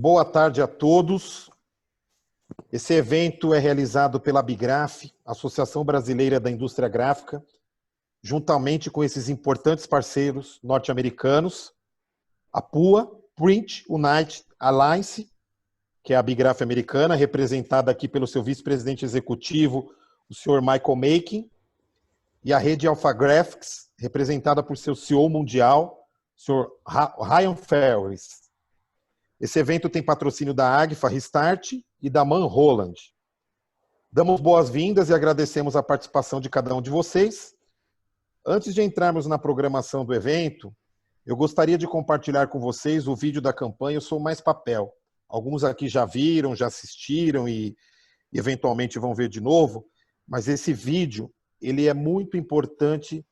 Boa tarde a todos. Esse evento é realizado pela Abigraf, Associação Brasileira da Indústria Gráfica, juntamente com esses importantes parceiros norte-americanos, a PUA, Print United Alliance, que é a Abigraf americana, representada aqui pelo seu vice-presidente executivo, o senhor Michael Makin, e a rede Alpha Graphics, representada por seu CEO mundial, o senhor Ryan Ferris. Esse evento tem patrocínio da Agfa Restart e da Man Holland. Damos boas-vindas e agradecemos a participação de cada um de vocês. Antes de entrarmos na programação do evento, eu gostaria de compartilhar com vocês o vídeo da campanha Eu Sou Mais Papel. Alguns aqui já viram, já assistiram e eventualmente vão ver de novo, mas esse vídeo ele é muito importante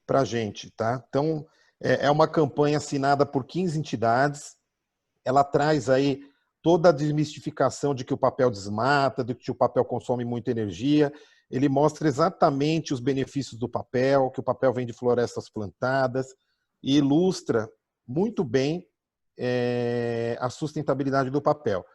para a gente, tá? Então, é uma campanha assinada por 15 entidades. Ela traz aí toda a desmistificação de que o papel desmata, de que o papel consome muita energia. Ele mostra exatamente os benefícios do papel, que o papel vem de florestas plantadas, e ilustra muito bem a sustentabilidade do papel.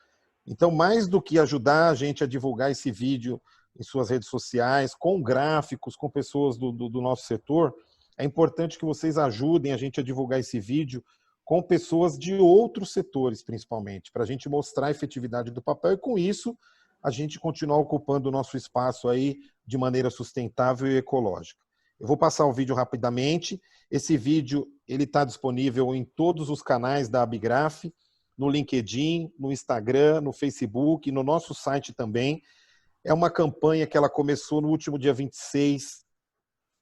Então, mais do que ajudar a gente a divulgar esse vídeo em suas redes sociais, com gráficos, com pessoas do nosso setor, é importante que vocês ajudem a gente a divulgar esse vídeo com pessoas de outros setores, principalmente, para a gente mostrar a efetividade do papel e, com isso, a gente continuar ocupando o nosso espaço aí de maneira sustentável e ecológica. Eu vou passar o vídeo rapidamente. Esse vídeo está disponível em todos os canais da Abigraf, no LinkedIn, no Instagram, no Facebook, no nosso site também. É uma campanha que ela começou no último dia 26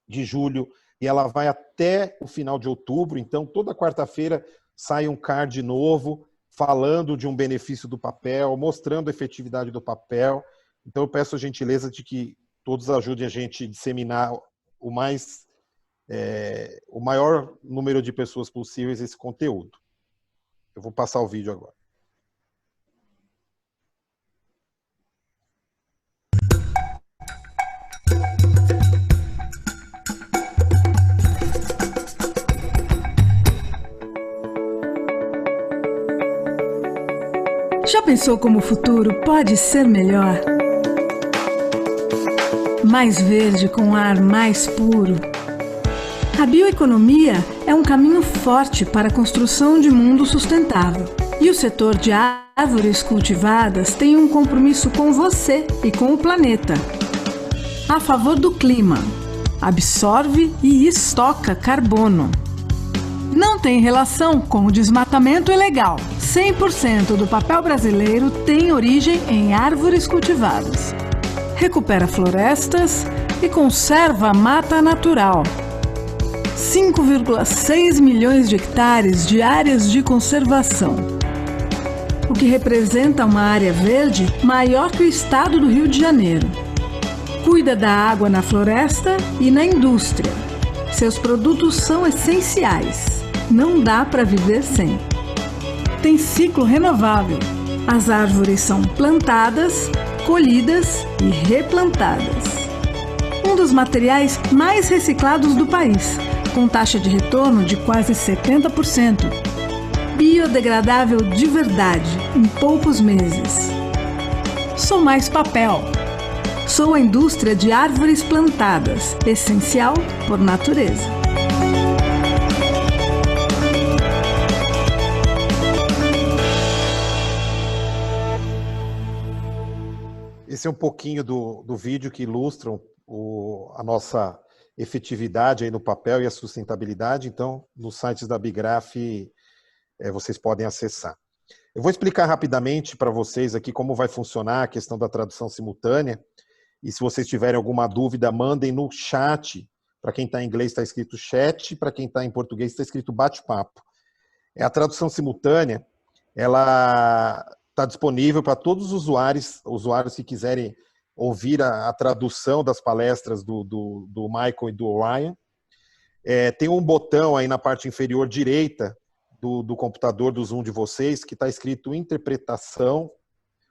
de julho, e ela vai até o final de outubro. Então, toda quarta-feira sai um card novo, falando de um benefício do papel, mostrando a efetividade do papel. Então, eu peço a gentileza de que todos ajudem a gente a disseminar o maior número de pessoas possíveis esse conteúdo. Eu vou passar o vídeo agora. Já pensou como o futuro pode ser melhor? Mais verde com ar mais puro. A bioeconomia é um caminho forte para a construção de mundo sustentável. E o setor de árvores cultivadas tem um compromisso com você e com o planeta. A favor do clima, absorve e estoca carbono. Não tem relação com o desmatamento ilegal. 100% do papel brasileiro tem origem em árvores cultivadas. Recupera florestas e conserva a mata natural. 5,6 milhões de hectares de áreas de conservação, o que representa uma área verde maior que o estado do Rio de Janeiro. Cuida da água na floresta e na indústria. Seus produtos são essenciais. Não dá para viver sem. Tem ciclo renovável. As árvores são plantadas, colhidas e replantadas. Um dos materiais mais reciclados do país, com taxa de retorno de quase 70%. Biodegradável de verdade, em poucos meses. Sou Mais Papel. Sou a indústria de árvores plantadas, essencial por natureza. Esse é um pouquinho do vídeo que ilustram a nossa efetividade aí no papel e a sustentabilidade. Então, nos sites da Abigraf, vocês podem acessar. Eu vou explicar rapidamente para vocês aqui como vai funcionar a questão da tradução simultânea. E se vocês tiverem alguma dúvida, mandem no chat. Para quem está em inglês está escrito chat, para quem está em português está escrito bate-papo. A tradução simultânea, ela está disponível para todos os usuários que quiserem ouvir a tradução das palestras do Michael e do Ryan. Tem um botão aí na parte inferior direita do computador do Zoom de vocês que está escrito interpretação,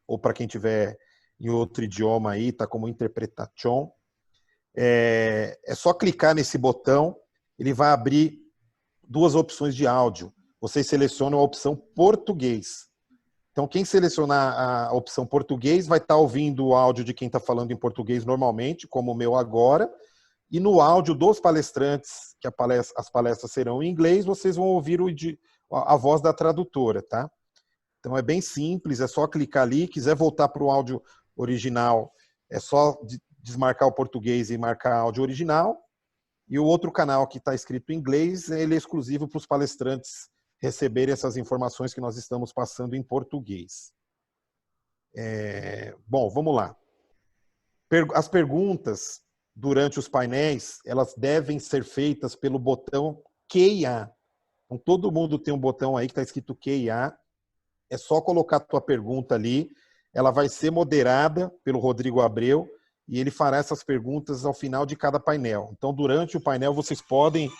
ou para quem tiver em outro idioma aí, está como interpretation. É só clicar nesse botão, ele vai abrir duas opções de áudio. Vocês selecionam a opção português. Então, quem selecionar a opção português vai estar ouvindo o áudio de quem está falando em português normalmente, como o meu agora, e no áudio dos palestrantes, que as palestras serão em inglês, vocês vão ouvir a voz da tradutora, tá? Então é bem simples, é só clicar ali, quiser voltar para o áudio original, é só desmarcar o português e marcar áudio original. E o outro canal que está escrito em inglês, ele é exclusivo para os palestrantes receberem essas informações que nós estamos passando em português. Bom, vamos lá. As perguntas durante os painéis, elas devem ser feitas pelo botão Q&A. Então, todo mundo tem um botão aí que está escrito Q&A. É só colocar a tua pergunta ali. Ela vai ser moderada pelo Rodrigo Abreu e ele fará essas perguntas ao final de cada painel. Então, durante o painel, vocês podem,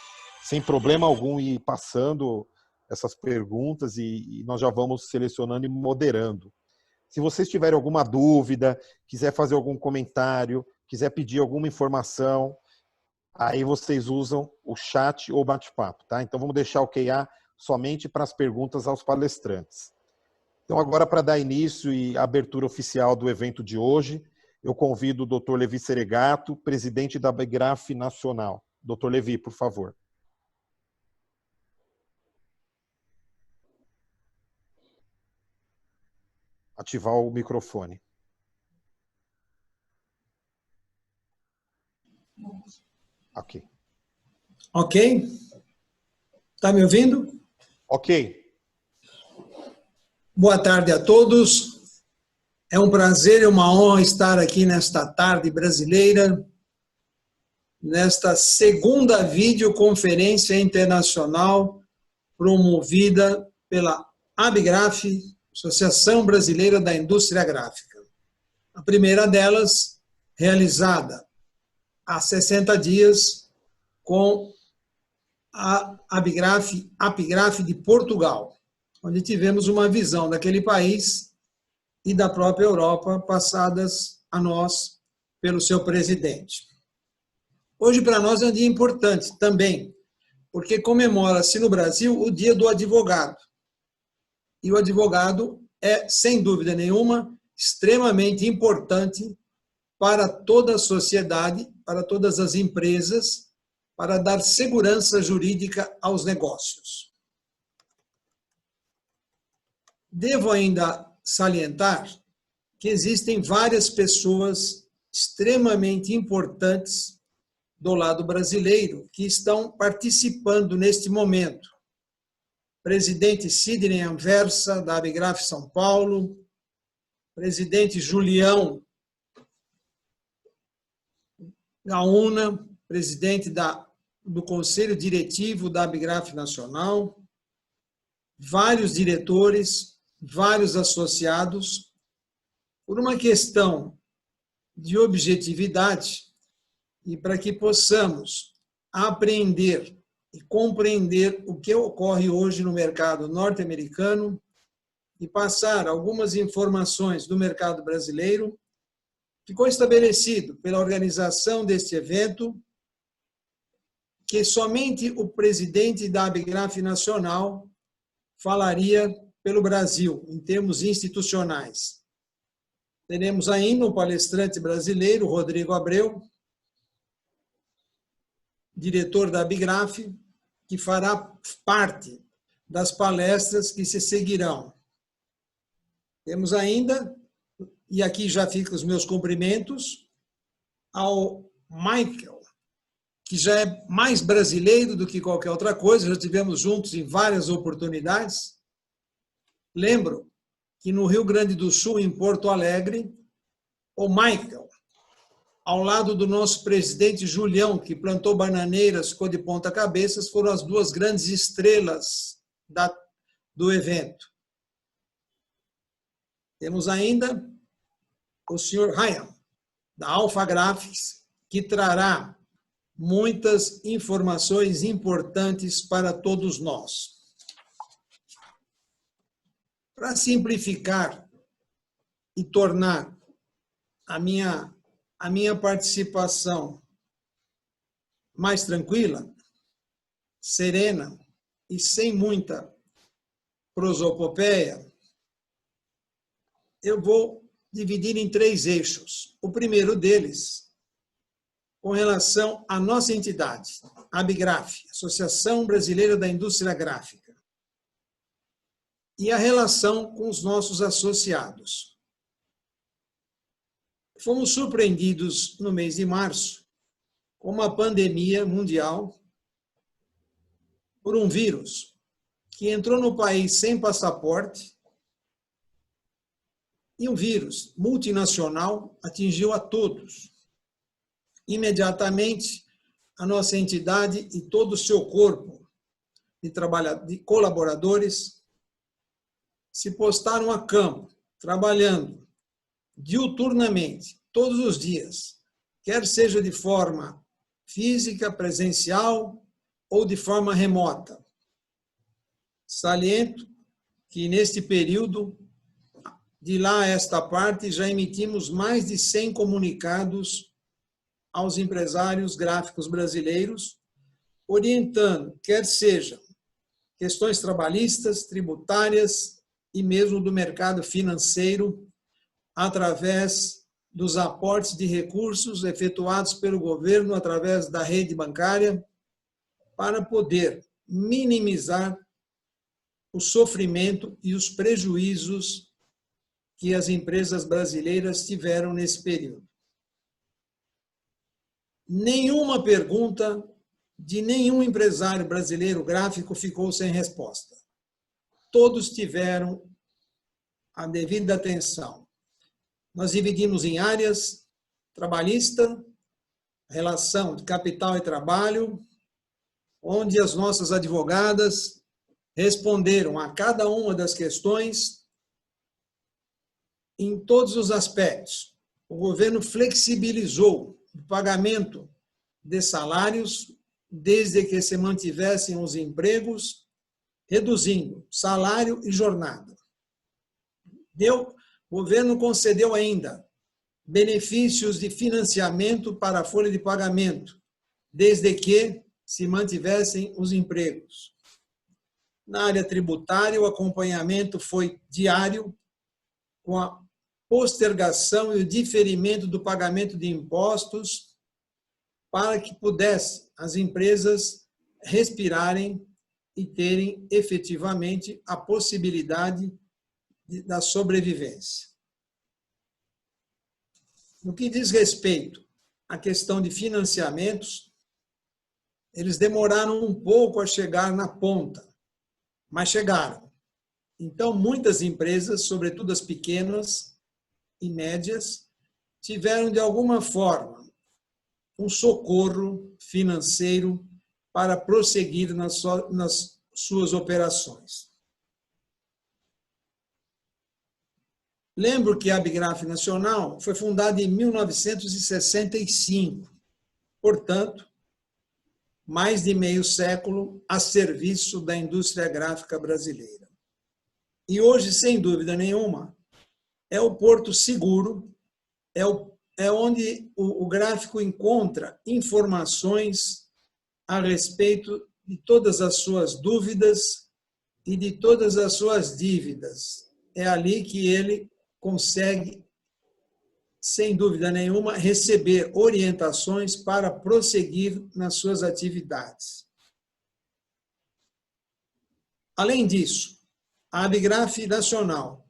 sem problema algum, ir passando essas perguntas e nós já vamos selecionando e moderando. Se vocês tiverem alguma dúvida, quiser fazer algum comentário, quiser pedir alguma informação, aí vocês usam o chat ou bate-papo, tá? Então vamos deixar o Q&A somente para as perguntas aos palestrantes. Então agora, para dar início e abertura oficial do evento de hoje, eu convido o Dr. Levi Seregato, presidente da Abigraf Nacional. Dr. Levi, por favor. Ativar o microfone. Ok. Ok? Está me ouvindo? Ok. Boa tarde a todos. É um prazer e uma honra estar aqui nesta tarde brasileira, nesta segunda videoconferência internacional promovida pela Abigraf, Associação Brasileira da Indústria Gráfica. A primeira delas, realizada há 60 dias com a Abigraf de Portugal, onde tivemos uma visão daquele país e da própria Europa passadas a nós pelo seu presidente. Hoje, para nós, é um dia importante também, porque comemora-se no Brasil o Dia do Advogado. E o advogado é, sem dúvida nenhuma, extremamente importante para toda a sociedade, para todas as empresas, para dar segurança jurídica aos negócios. Devo ainda salientar que existem várias pessoas extremamente importantes do lado brasileiro que estão participando neste momento. Presidente Sidney Anversa, da Abigraf São Paulo, presidente Julião Gaúna, presidente do Conselho Diretivo da Abigraf Nacional, vários diretores, vários associados, por uma questão de objetividade e para que possamos aprender e compreender o que ocorre hoje no mercado norte-americano e passar algumas informações do mercado brasileiro, ficou estabelecido pela organização deste evento que somente o presidente da Abigraf Nacional falaria pelo Brasil, em termos institucionais. Teremos ainda um palestrante brasileiro, Rodrigo Abreu, diretor da Abigraf, que fará parte das palestras que se seguirão. Temos ainda, e aqui já ficam os meus cumprimentos, ao Michael, que já é mais brasileiro do que qualquer outra coisa, já estivemos juntos em várias oportunidades. Lembro que no Rio Grande do Sul, em Porto Alegre, o Michael, ao lado do nosso presidente Julião, que plantou bananeiras, ficou de ponta cabeça, foram as duas grandes estrelas do evento. Temos ainda o senhor Ryan, da Alpha Graphics, que trará muitas informações importantes para todos nós. Para simplificar e tornar a minha participação mais tranquila, serena e sem muita prosopopeia, eu vou dividir em 3 eixos. O primeiro deles, com relação à nossa entidade, a Abigraf, Associação Brasileira da Indústria Gráfica, e a relação com os nossos associados. Fomos surpreendidos no mês de março com uma pandemia mundial por um vírus que entrou no país sem passaporte e um vírus multinacional atingiu a todos. Imediatamente, a nossa entidade e todo o seu corpo de colaboradores se postaram a campo, trabalhando diuturnamente, todos os dias, quer seja de forma física, presencial ou de forma remota. Saliento que, neste período, de lá a esta parte, já emitimos mais de 100 comunicados aos empresários gráficos brasileiros, orientando, quer sejam questões trabalhistas, tributárias e mesmo do mercado financeiro, através dos aportes de recursos efetuados pelo governo através da rede bancária, para poder minimizar o sofrimento e os prejuízos que as empresas brasileiras tiveram nesse período. Nenhuma pergunta de nenhum empresário brasileiro gráfico ficou sem resposta. Todos tiveram a devida atenção. Nós dividimos em áreas: trabalhista, relação de capital e trabalho, onde as nossas advogadas responderam a cada uma das questões em todos os aspectos. O governo flexibilizou o pagamento de salários desde que se mantivessem os empregos, reduzindo salário e jornada. O governo concedeu ainda benefícios de financiamento para a folha de pagamento, desde que se mantivessem os empregos. Na área tributária, o acompanhamento foi diário, com a postergação e o diferimento do pagamento de impostos, para que pudessem as empresas respirarem e terem efetivamente a possibilidade da sobrevivência. No que diz respeito à questão de financiamentos, eles demoraram um pouco a chegar na ponta, mas chegaram. Então, muitas empresas, sobretudo as pequenas e médias, tiveram, de alguma forma, um socorro financeiro para prosseguir nas suas operações. Lembro que a Abigraf Nacional foi fundada em 1965, portanto, mais de meio século a serviço da indústria gráfica brasileira. E hoje, sem dúvida nenhuma, é o porto seguro, é onde o gráfico encontra informações a respeito de todas as suas dúvidas e de todas as suas dívidas. É ali que ele consegue, sem dúvida nenhuma, receber orientações para prosseguir nas suas atividades. Além disso, a Abigraf Nacional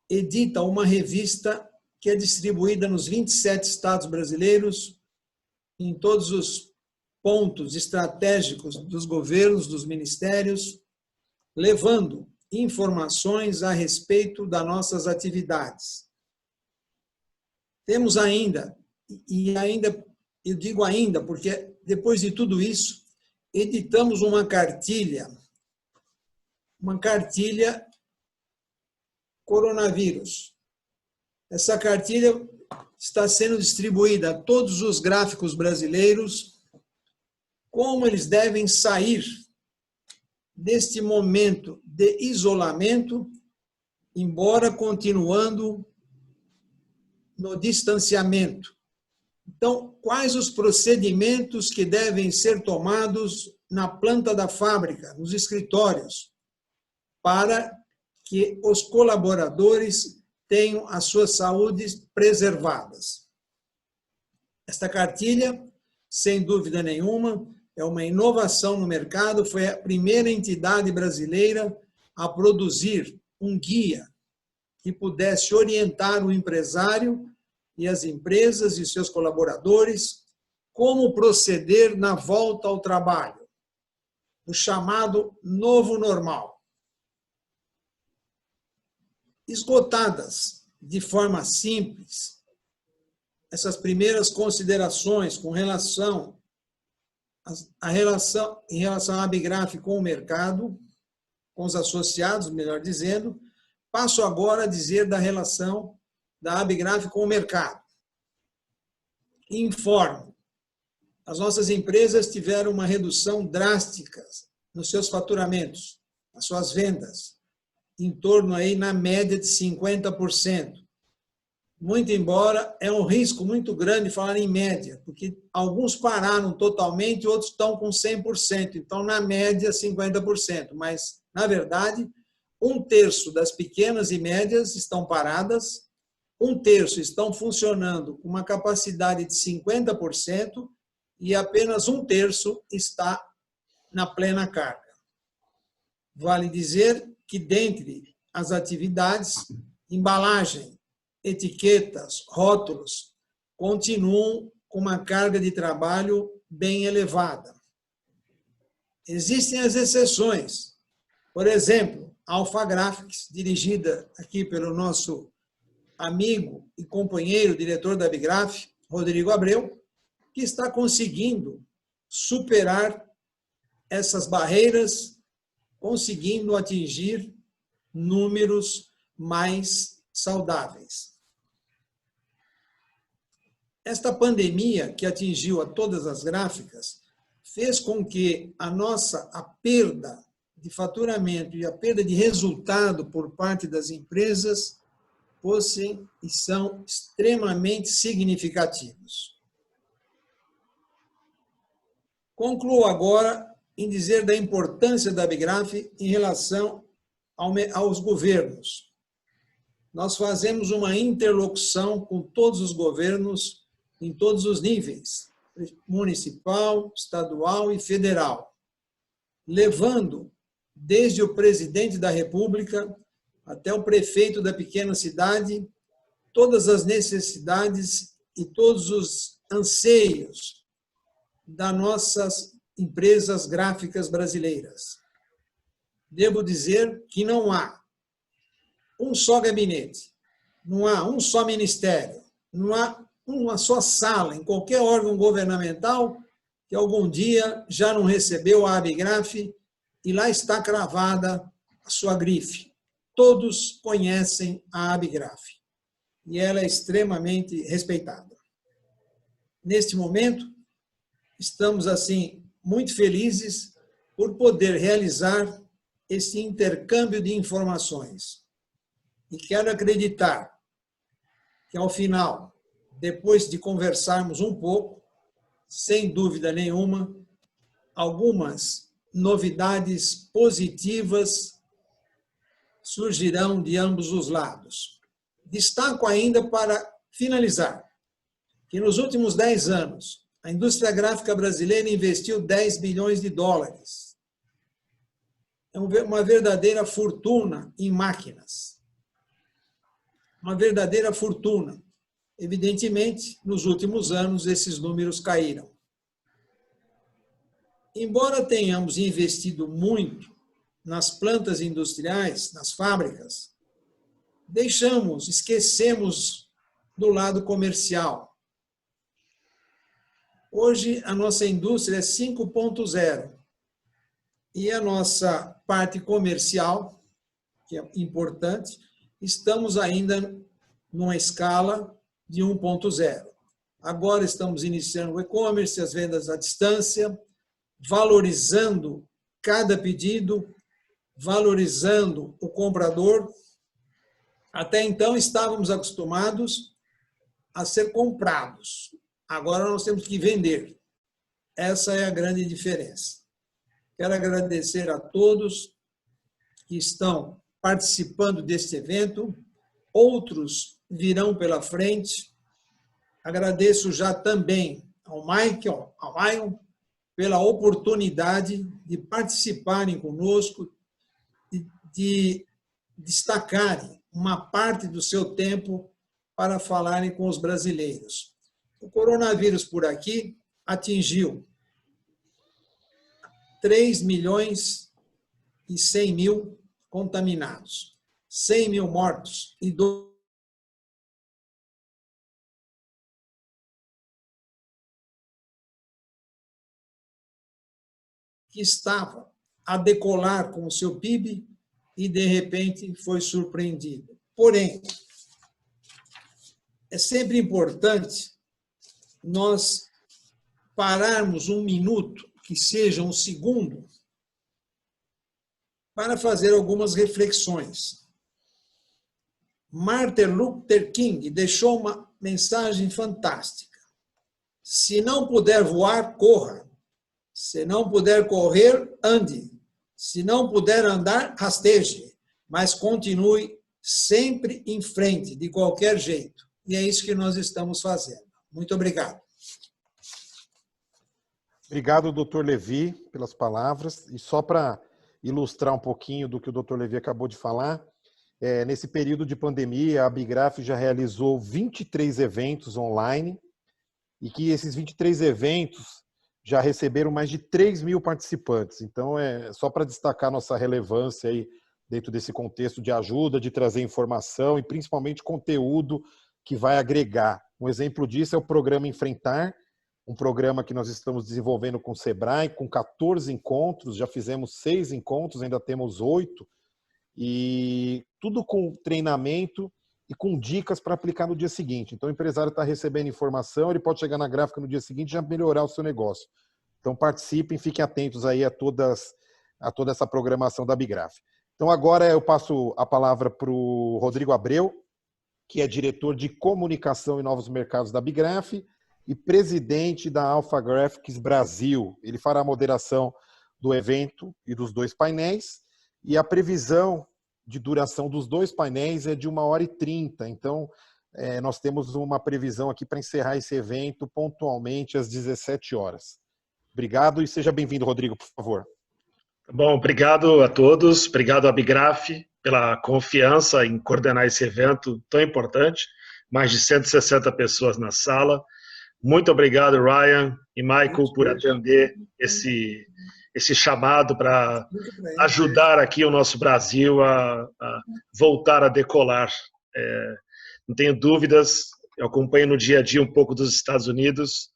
edita uma revista que é distribuída nos 27 estados brasileiros, em todos os pontos estratégicos dos governos, dos ministérios, levando informações a respeito das nossas atividades. Temos ainda, eu digo ainda, porque depois de tudo isso, editamos uma cartilha coronavírus. Essa cartilha está sendo distribuída a todos os gráficos brasileiros, como eles devem sair deste momento de isolamento, embora continuando no distanciamento. Então, quais os procedimentos que devem ser tomados na planta da fábrica, nos escritórios, para que os colaboradores tenham as suas saúdes preservadas. Esta cartilha, sem dúvida nenhuma, é uma inovação no mercado, foi a primeira entidade brasileira a produzir um guia que pudesse orientar o empresário e as empresas e seus colaboradores como proceder na volta ao trabalho, o chamado novo normal. Esgotadas de forma simples essas primeiras considerações com relação à Abigraf com o mercado, com os associados, melhor dizendo, passo agora a dizer da relação da Abigraf com o mercado. Informo, as nossas empresas tiveram uma redução drástica nos seus faturamentos, nas suas vendas, em torno aí na média de 50%. Muito embora é um risco muito grande falar em média, porque alguns pararam totalmente, outros estão com 100%, então na média 50%, mas na verdade 1/3 das pequenas e médias estão paradas, 1/3 estão funcionando com uma capacidade de 50% e apenas 1/3 está na plena carga. Vale dizer que dentre as atividades, embalagem, etiquetas, rótulos, continuam com uma carga de trabalho bem elevada. Existem as exceções. Por exemplo, a Alpha Graphics, dirigida aqui pelo nosso amigo e companheiro, diretor da Abigraf, Rodrigo Abreu, que está conseguindo superar essas barreiras, conseguindo atingir números mais saudáveis. Esta pandemia que atingiu a todas as gráficas fez com que a perda de faturamento e a perda de resultado por parte das empresas fossem e são extremamente significativos. Concluo agora em dizer da importância da Abigraf em relação aos governos. Nós fazemos uma interlocução com todos os governos em todos os níveis, municipal, estadual e federal, levando desde o presidente da República até o prefeito da pequena cidade todas as necessidades e todos os anseios das nossas empresas gráficas brasileiras. Devo dizer que não há um só gabinete, não há um só ministério, não há uma só sala em qualquer órgão governamental que algum dia já não recebeu a Abigraf e lá está cravada a sua grife. Todos conhecem a Abigraf e ela é extremamente respeitada. Neste momento, estamos assim muito felizes por poder realizar esse intercâmbio de informações. E quero acreditar que, ao final, depois de conversarmos um pouco, sem dúvida nenhuma, algumas novidades positivas surgirão de ambos os lados. Destaco ainda, para finalizar, que nos últimos 10 anos, a indústria gráfica brasileira investiu 10 bilhões de dólares. É uma verdadeira fortuna em máquinas. Uma verdadeira fortuna. Evidentemente, nos últimos anos, esses números caíram. Embora tenhamos investido muito nas plantas industriais, nas fábricas, esquecemos do lado comercial. Hoje, a nossa indústria é 5.0 e a nossa parte comercial, que é importante, estamos ainda numa escala de 1.0. Agora estamos iniciando o e-commerce, as vendas à distância, valorizando cada pedido, valorizando o comprador. Até então estávamos acostumados a ser comprados. Agora nós temos que vender. Essa é a grande diferença. Quero agradecer a todos que estão participando deste evento, outros virão pela frente. Agradeço já também ao Michael, ao Ryan, pela oportunidade de participarem conosco, de destacarem uma parte do seu tempo para falarem com os brasileiros. O coronavírus por aqui atingiu 3.100.000 contaminados, 100.000 mortos e que estava a decolar com o seu PIB e, de repente, foi surpreendido. Porém, é sempre importante nós pararmos um minuto, que seja um segundo, para fazer algumas reflexões. Martin Luther King deixou uma mensagem fantástica. Se não puder voar, corra. Se não puder correr, ande. Se não puder andar, rasteje. Mas continue sempre em frente, de qualquer jeito. E é isso que nós estamos fazendo. Muito obrigado. Obrigado, doutor Levi, pelas palavras. E só para ilustrar um pouquinho do que o doutor Levi acabou de falar, nesse período de pandemia, a Abigraf já realizou 23 eventos online e que esses 23 eventos já receberam mais de 3.000 participantes. Então, só para destacar nossa relevância aí dentro desse contexto de ajuda, de trazer informação e principalmente conteúdo que vai agregar. Um exemplo disso é o programa Enfrentar, um programa que nós estamos desenvolvendo com o Sebrae, com 14 encontros, já fizemos 6 encontros, ainda temos 8, e tudo com treinamento e com dicas para aplicar no dia seguinte. Então, o empresário está recebendo informação, ele pode chegar na gráfica no dia seguinte e já melhorar o seu negócio. Então, participem, fiquem atentos aí a toda essa programação da Abigraf. Então, agora eu passo a palavra para o Rodrigo Abreu, que é diretor de comunicação e novos mercados da Abigraf e presidente da Alpha Graphics Brasil. Ele fará a moderação do evento e dos 2 painéis, e a previsão de duração dos 2 painéis é de 1h30. Então, nós temos uma previsão aqui para encerrar esse evento pontualmente às 17 horas. Obrigado e seja bem-vindo, Rodrigo, por favor. Bom, obrigado a todos, obrigado à Abigraf pela confiança em coordenar esse evento tão importante, mais de 160 pessoas na sala. Muito obrigado, Ryan e Michael, por atender esse chamado para ajudar aqui o nosso Brasil a voltar a decolar. Não tenho dúvidas, eu acompanho no dia a dia um pouco dos Estados Unidos,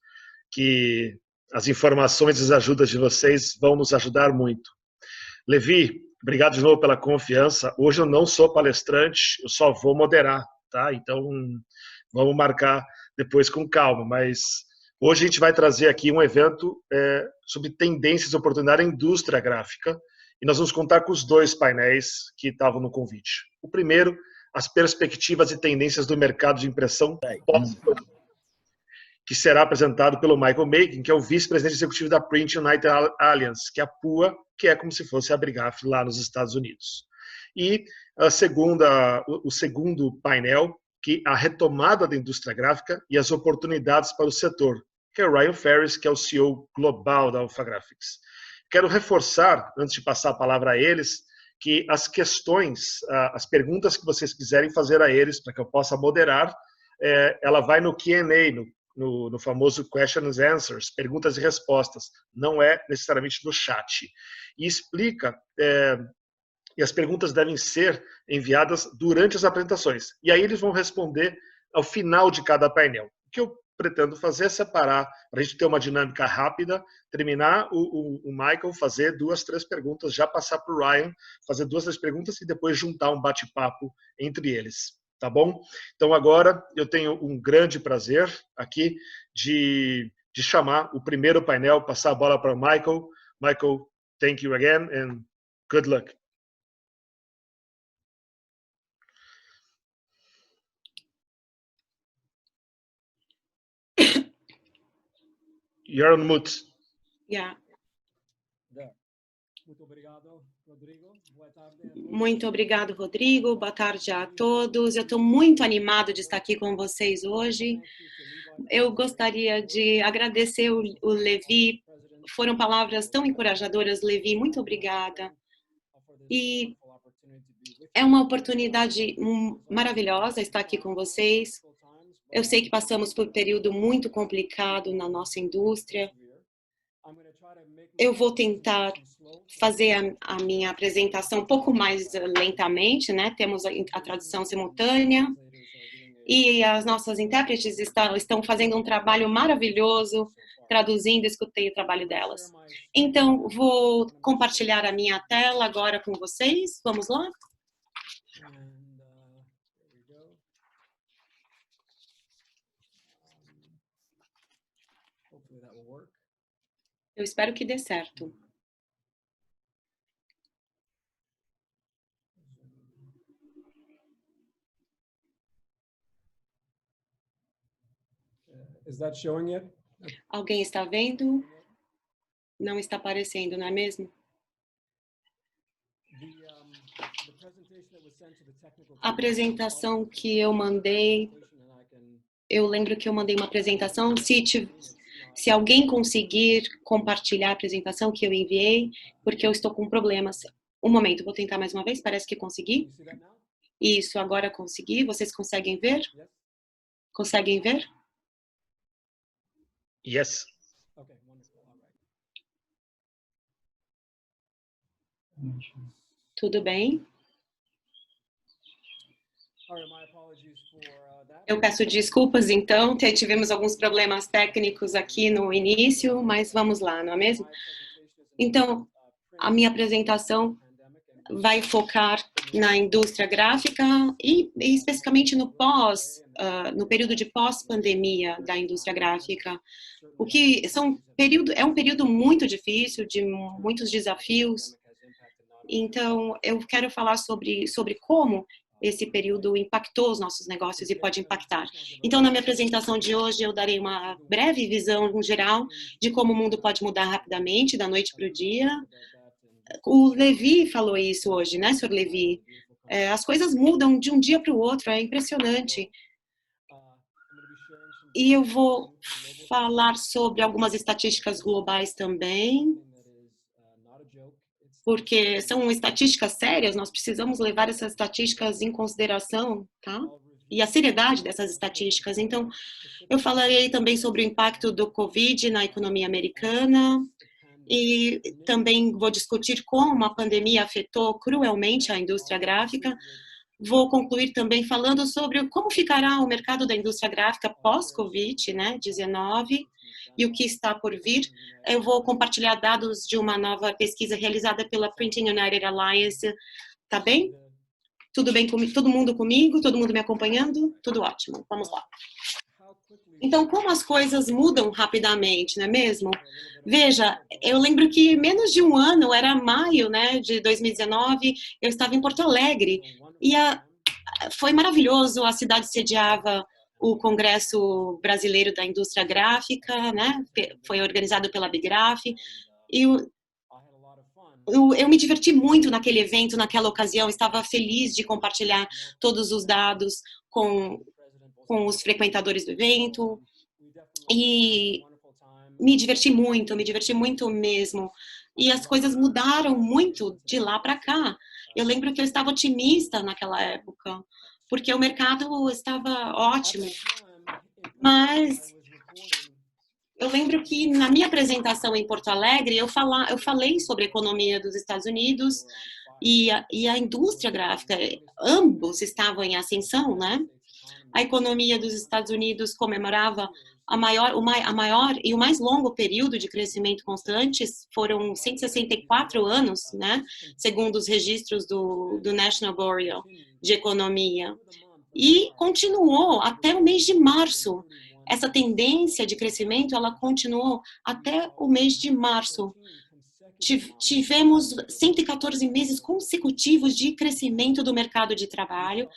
que as informações e as ajudas de vocês vão nos ajudar muito. Levi, obrigado de novo pela confiança. Hoje eu não sou palestrante, eu só vou moderar, tá? Então, vamos marcar depois com calma, mas hoje a gente vai trazer aqui um evento sobre tendências e oportunidades na indústria gráfica, e nós vamos contar com os 2 painéis que estavam no convite. O primeiro, as perspectivas e tendências do mercado de impressão pós-produto, que será apresentado pelo Michael Makin, que é o vice-presidente executivo da Print United Alliance, que é a PUA, que é como se fosse a Abigraf lá nos Estados Unidos. E o segundo painel, que a retomada da indústria gráfica e as oportunidades para o setor, que é o Ryan Ferris, que é o CEO global da Alpha Graphics. Quero reforçar, antes de passar a palavra a eles, que as questões, as perguntas que vocês quiserem fazer a eles, para que eu possa moderar, ela vai no Q&A, no famoso questions and answers, perguntas e respostas, não é necessariamente no chat. E explica, e as perguntas devem ser enviadas durante as apresentações. E aí eles vão responder ao final de cada painel. O que eu pretendo fazer é separar, para a gente ter uma dinâmica rápida, terminar o Michael, fazer 2, 3 perguntas, já passar para o Ryan, fazer 2, 3 perguntas e depois juntar um bate-papo entre eles. Tá bom? Então agora eu tenho um grande prazer aqui de chamar o primeiro painel, passar a bola para o Michael. Michael, thank you again and good luck. You're on mute. Yeah. Muito obrigado, Rodrigo. Boa tarde a todos. Eu estou muito animado de estar aqui com vocês hoje. Eu gostaria de agradecer o Levi. Foram palavras tão encorajadoras, Levi. Muito obrigada. E é uma oportunidade maravilhosa estar aqui com vocês. Eu sei que passamos por um período muito complicado na nossa indústria. Eu vou tentar fazer a minha apresentação um pouco mais lentamente, né? Temos a tradução simultânea e as nossas intérpretes estão fazendo um trabalho maravilhoso, traduzindo, escutei o trabalho delas. Então, vou compartilhar a minha tela agora com vocês. Vamos lá? Eu espero que dê certo. Alguém está vendo? Não está aparecendo, não é mesmo? A apresentação que eu mandei, eu lembro que eu mandei uma apresentação. Se alguém conseguir compartilhar a apresentação que eu enviei, porque eu estou com problemas. Um momento, vou tentar mais uma vez, parece que consegui. Isso, agora consegui. Vocês conseguem ver? Conseguem ver? Yes. Tudo bem. Eu peço desculpas, então, tivemos alguns problemas técnicos aqui no início, mas vamos lá, não é mesmo? Então, a minha apresentação vai focar na indústria gráfica e especificamente no período de pós-pandemia da indústria gráfica. É um período muito difícil, de muitos desafios. Então, eu quero falar sobre como esse período impactou os nossos negócios e pode impactar. Então, na minha apresentação de hoje, eu darei uma breve visão geral de como o mundo pode mudar rapidamente, da noite para o dia. O Levi falou isso hoje, né, Sr. Levi? As coisas mudam de um dia para o outro, é impressionante. E eu vou falar sobre algumas estatísticas globais também, porque são estatísticas sérias, nós precisamos levar essas estatísticas em consideração, tá? E a seriedade dessas estatísticas. Então, eu falarei também sobre o impacto do Covid na economia americana e também vou discutir como a pandemia afetou cruelmente a indústria gráfica. Vou concluir também falando sobre como ficará o mercado da indústria gráfica pós-Covid, né, 19, e o que está por vir. Eu vou compartilhar dados de uma nova pesquisa realizada pela Printing United Alliance. Tá bem? Tudo bem comigo? Todo mundo comigo? Todo mundo me acompanhando? Tudo ótimo. Vamos lá. Então, como as coisas mudam rapidamente, não é mesmo? Veja, eu lembro que menos de um ano, era maio, né, de 2019, eu estava em Porto Alegre e foi maravilhoso, a cidade sediava o Congresso Brasileiro da Indústria Gráfica, né, foi organizado pela Bigraf, e eu me diverti muito naquele evento, naquela ocasião, estava feliz de compartilhar todos os dados com os frequentadores do evento, e me diverti muito mesmo. E as coisas mudaram muito de lá para cá. Eu lembro que eu estava otimista naquela época, porque o mercado estava ótimo. Mas eu lembro que na minha apresentação em Porto Alegre, eu falei sobre a economia dos Estados Unidos e a indústria gráfica, ambos estavam em ascensão, né? A economia dos Estados Unidos comemorava a maior e o mais longo período de crescimento constante, foram 164 anos, né, segundo os registros do National Bureau de Economia. E continuou até o mês de março. Essa tendência de crescimento, ela continuou até o mês de março. Tivemos 114 meses consecutivos de crescimento do mercado de trabalho.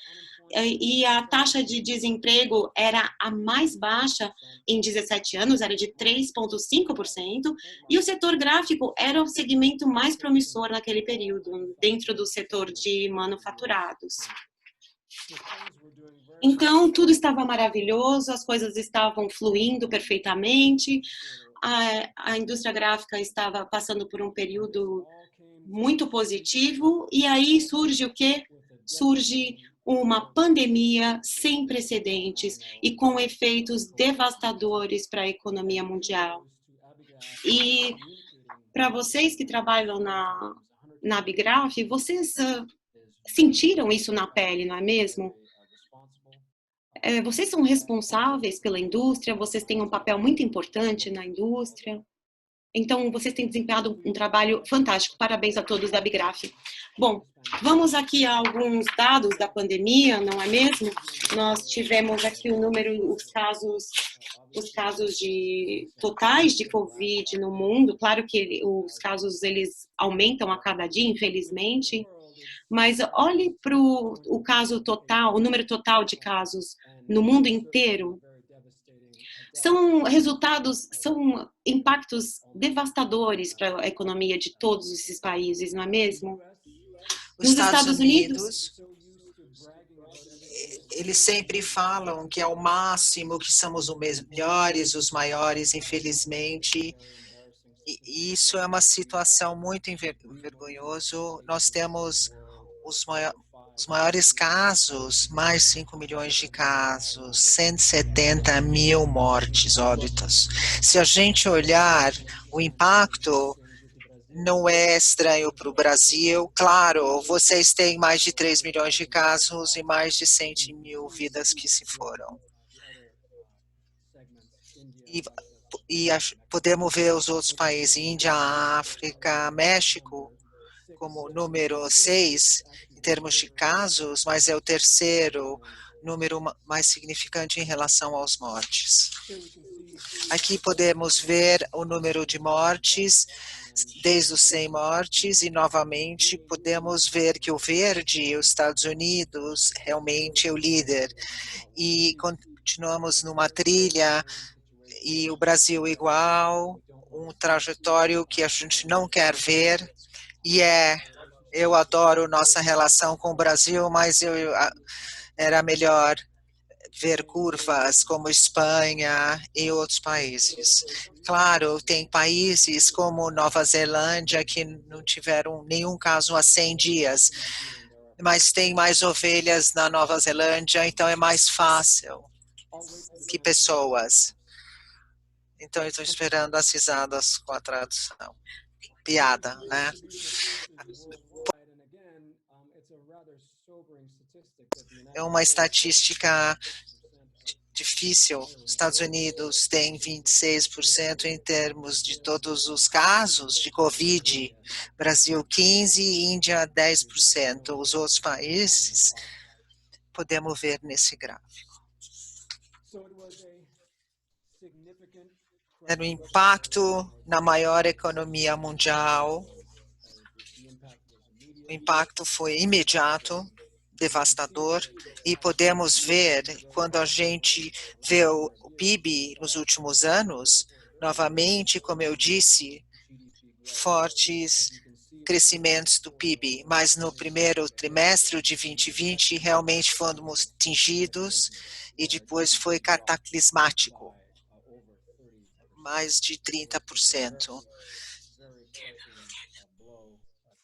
e a taxa de desemprego era a mais baixa em 17 anos, era de 3,5%, e o setor gráfico era o segmento mais promissor naquele período, dentro do setor de manufaturados. Então, tudo estava maravilhoso, as coisas estavam fluindo perfeitamente, a indústria gráfica estava passando por um período muito positivo, e aí surge o quê? Surge uma pandemia sem precedentes e com efeitos devastadores para a economia mundial. E para vocês que trabalham na Abigraf, vocês sentiram isso na pele, não é mesmo? Vocês são responsáveis pela indústria, vocês têm um papel muito importante na indústria. Então, vocês têm desempenhado um trabalho fantástico. Parabéns a todos da Abigraf. Bom, vamos aqui a alguns dados da pandemia, não é mesmo? Nós tivemos aqui o número, os casos totais de Covid no mundo. Claro que os casos, eles aumentam a cada dia, infelizmente. Mas olhe para o caso total, o número total de casos no mundo inteiro. São resultados, são impactos devastadores para a economia de todos esses países, não é mesmo? Os Estados Unidos, eles sempre falam que é o máximo, que somos os melhores, os maiores, infelizmente. E isso é uma situação muito vergonhosa. Nós temos os maiores casos, mais 5 milhões de casos, 170 mil mortes, óbitos. Se a gente olhar o impacto, não é estranho para o Brasil. Claro, vocês têm mais de 3 milhões de casos e mais de 100 mil vidas que se foram. E podemos ver os outros países, Índia, África, México, como número 6, em termos de casos, mas é o terceiro número mais significante em relação aos mortes. Aqui podemos ver o número de mortes, desde os 100 mortes, e novamente podemos ver que o verde, os Estados Unidos, realmente é o líder. E continuamos numa trilha, e o Brasil igual, um trajetório que a gente não quer ver, e eu adoro nossa relação com o Brasil, mas era melhor ver curvas como Espanha e outros países. Claro, tem países como Nova Zelândia que não tiveram nenhum caso há 100 dias, mas tem mais ovelhas na Nova Zelândia, então é mais fácil que pessoas. Então, eu estou esperando as risadas com a tradução. Piada, né? É uma estatística difícil. Estados Unidos tem 26% em termos de todos os casos de Covid, Brasil 15% e Índia 10%. Os outros países podemos ver nesse gráfico. Era um impacto na maior economia mundial. O impacto foi imediato, devastador, e podemos ver, quando a gente vê o PIB nos últimos anos, novamente, como eu disse, fortes crescimentos do PIB, mas no primeiro trimestre de 2020 realmente fomos atingidos e depois foi cataclismático, mais de 30%.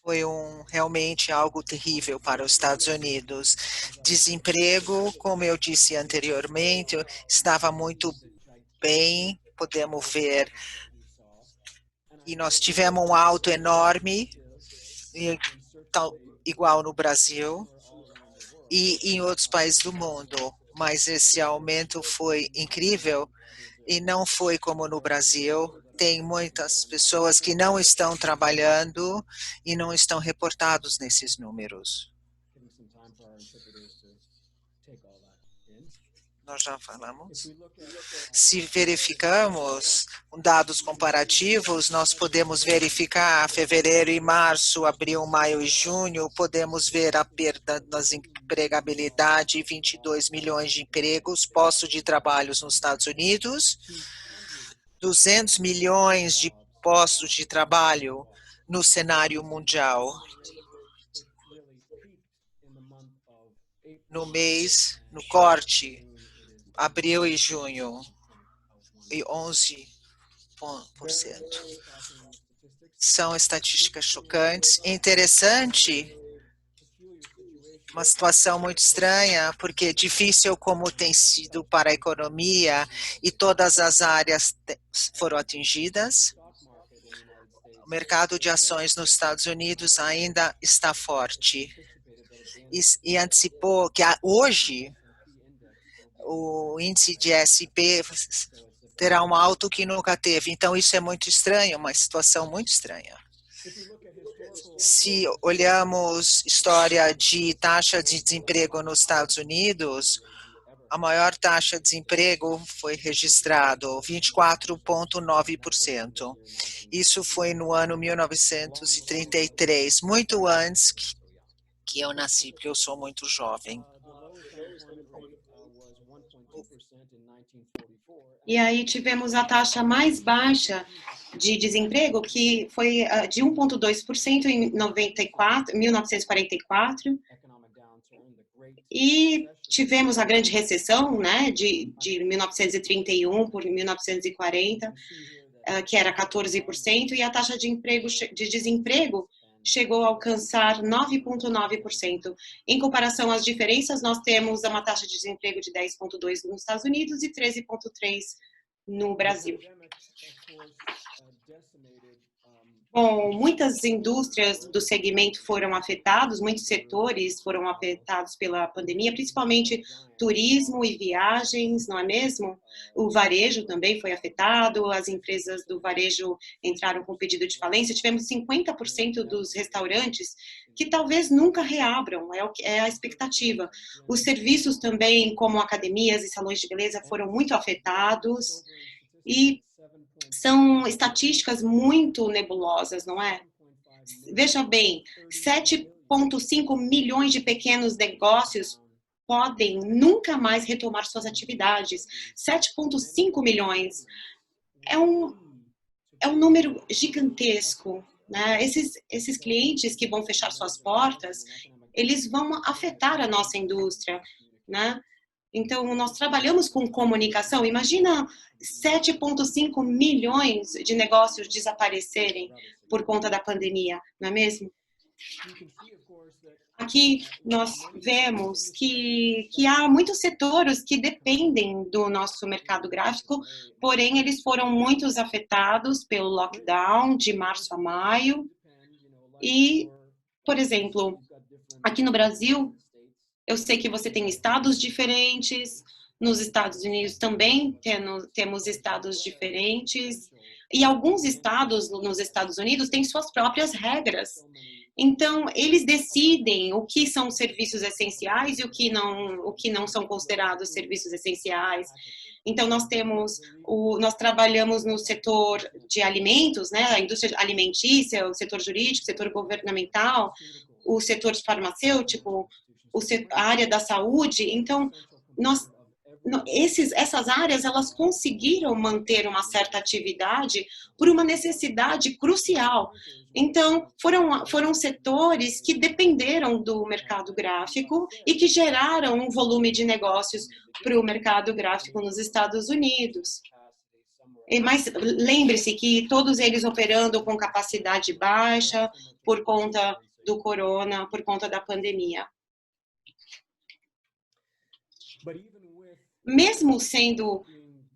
Foi realmente algo terrível para os Estados Unidos. Desemprego, como eu disse anteriormente, estava muito bem, podemos ver. E nós tivemos um alto enorme, igual no Brasil e em outros países do mundo. Mas esse aumento foi incrível e não foi como no Brasil. Tem muitas pessoas que não estão trabalhando e não estão reportados nesses números. nós já falamos. Se verificamos dados comparativos, nós podemos verificar fevereiro e março, abril, maio e junho, podemos ver a perda das empregabilidade, 22 milhões de empregos, postos de trabalho nos Estados Unidos, 200 milhões de postos de trabalho no cenário mundial. No corte, abril e junho, e 11%. São estatísticas chocantes. Interessante, uma situação muito estranha, porque é difícil como tem sido para a economia e todas as áreas foram atingidas. O mercado de ações nos Estados Unidos ainda está forte. E antecipou que hoje o índice de S&P terá um alto que nunca teve. Então, isso é muito estranho, uma situação muito estranha. Se olhamos história de taxa de desemprego nos Estados Unidos, a maior taxa de desemprego foi registrado, 24,9%. Isso foi no ano 1933, muito antes que eu nasci, porque eu sou muito jovem. E aí tivemos a taxa mais baixa de desemprego, que foi de 1,2% em 1944, e tivemos a grande recessão, né, de 1931 por 1940, que era 14%, e a taxa de desemprego chegou a alcançar 9,9%. Em comparação às diferenças, nós temos uma taxa de desemprego de 10,2% nos Estados Unidos e 13,3% no Brasil. Bom, muitas indústrias do segmento foram afetadas, muitos setores foram afetados pela pandemia, principalmente turismo e viagens, não é mesmo? O varejo também foi afetado, as empresas do varejo entraram com pedido de falência. Tivemos 50% dos restaurantes que talvez nunca reabram, é a expectativa. Os serviços também, como academias e salões de beleza, foram muito afetados e são estatísticas muito nebulosas, não é? Veja bem, 7,5 milhões de pequenos negócios podem nunca mais retomar suas atividades. 7,5 milhões é um número gigantesco, né? Esses clientes que vão fechar suas portas, eles vão afetar a nossa indústria, né? Então, nós trabalhamos com comunicação. Imagina 7,5 milhões de negócios desaparecerem por conta da pandemia, não é mesmo? Aqui nós vemos que há muitos setores que dependem do nosso mercado gráfico, porém eles foram muito afetados pelo lockdown de março a maio. E, por exemplo, aqui no Brasil, eu sei que você tem estados diferentes, nos Estados Unidos também temos estados diferentes, e alguns estados nos Estados Unidos têm suas próprias regras. Então, eles decidem o que são serviços essenciais e o que não são considerados serviços essenciais. Então, nós trabalhamos no setor de alimentos, né, a indústria alimentícia, o setor jurídico, o setor governamental, o setor farmacêutico, a área da saúde. Então, essas áreas, elas conseguiram manter uma certa atividade por uma necessidade crucial. Então, foram setores que dependeram do mercado gráfico e que geraram um volume de negócios para o mercado gráfico nos Estados Unidos. Mas lembre-se que todos eles operando com capacidade baixa por conta do corona, por conta da pandemia. Mesmo sendo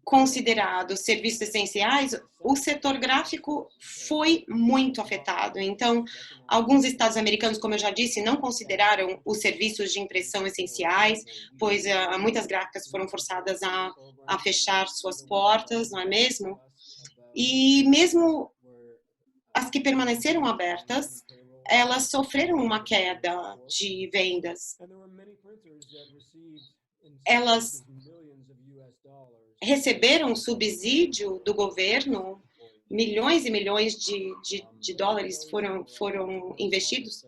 considerado serviços essenciais, o setor gráfico foi muito afetado. Então, alguns estados americanos, como eu já disse, não consideraram os serviços de impressão essenciais, pois muitas gráficas foram forçadas a fechar suas portas, não é mesmo? E mesmo as que permaneceram abertas, elas sofreram uma queda de vendas. Elas receberam subsídio do governo, milhões e milhões de dólares foram investidos,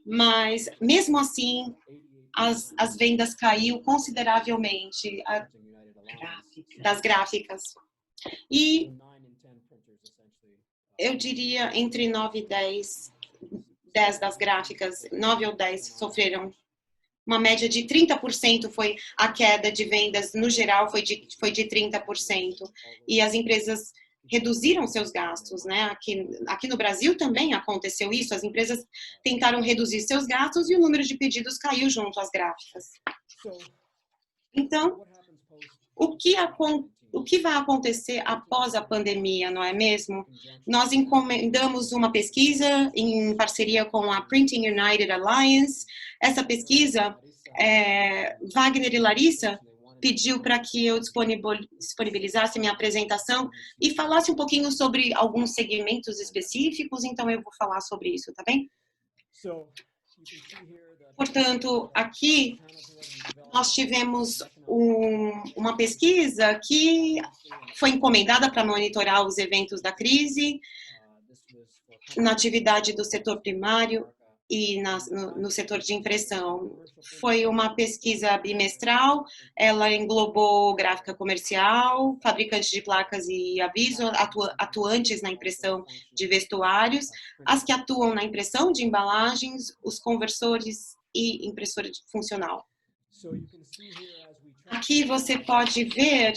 mas mesmo assim as vendas caiu consideravelmente das gráficas. E eu diria entre 9 e 10 das gráficas, 9 ou 10 sofreram. Uma média de 30% foi a queda de vendas, no geral foi de 30%. E as empresas reduziram seus gastos, né? Aqui no Brasil também aconteceu isso, as empresas tentaram reduzir seus gastos e o número de pedidos caiu junto às gráficas. Então, o que vai acontecer após a pandemia, não é mesmo? Nós encomendamos uma pesquisa em parceria com a Printing United Alliance. Essa pesquisa, Wagner e Larissa pediu para que eu disponibilizasse minha apresentação e falasse um pouquinho sobre alguns segmentos específicos, então eu vou falar sobre isso, tá bem? Portanto, aqui nós tivemos uma pesquisa que foi encomendada para monitorar os eventos da crise na atividade do setor primário e no setor de impressão. Foi uma pesquisa bimestral, ela englobou gráfica comercial, fabricantes de placas e aviso, atuantes na impressão de vestuários, as que atuam na impressão de embalagens, os conversores e impressora funcional. Aqui você pode ver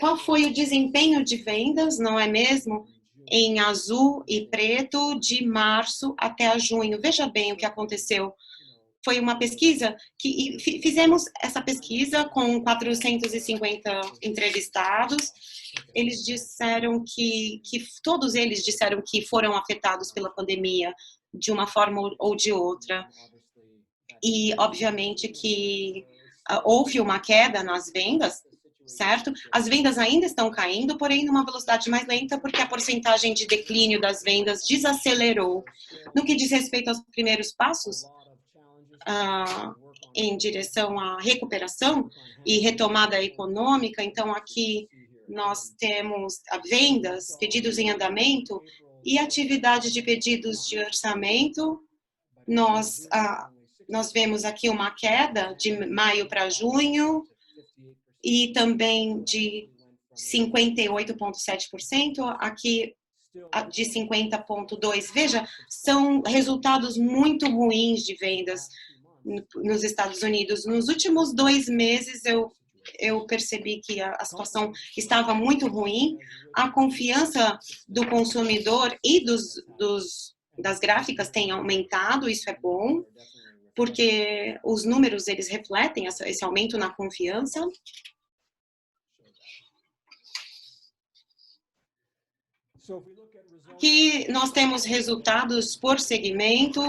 qual foi o desempenho de vendas, não é mesmo? Em azul e preto, de março até junho. Veja bem o que aconteceu. Foi uma pesquisa que fizemos essa pesquisa com 450 entrevistados. Eles disseram todos eles disseram que foram afetados pela pandemia de uma forma ou de outra. E, obviamente, que houve uma queda nas vendas, certo? As vendas ainda estão caindo, porém numa velocidade mais lenta, porque a porcentagem de declínio das vendas desacelerou. No que diz respeito aos primeiros passos, em direção à recuperação e retomada econômica, então aqui nós temos vendas, pedidos em andamento e atividade de pedidos de orçamento. Nós vemos aqui uma queda de maio para junho, e também de 58,7%, aqui de 50,2%. Veja, são resultados muito ruins de vendas nos Estados Unidos. Nos últimos 2 meses, eu percebi que a situação estava muito ruim. A confiança do consumidor e das gráficas tem aumentado, isso é bom, porque os números, eles refletem esse aumento na confiança. Aqui nós temos resultados por segmento.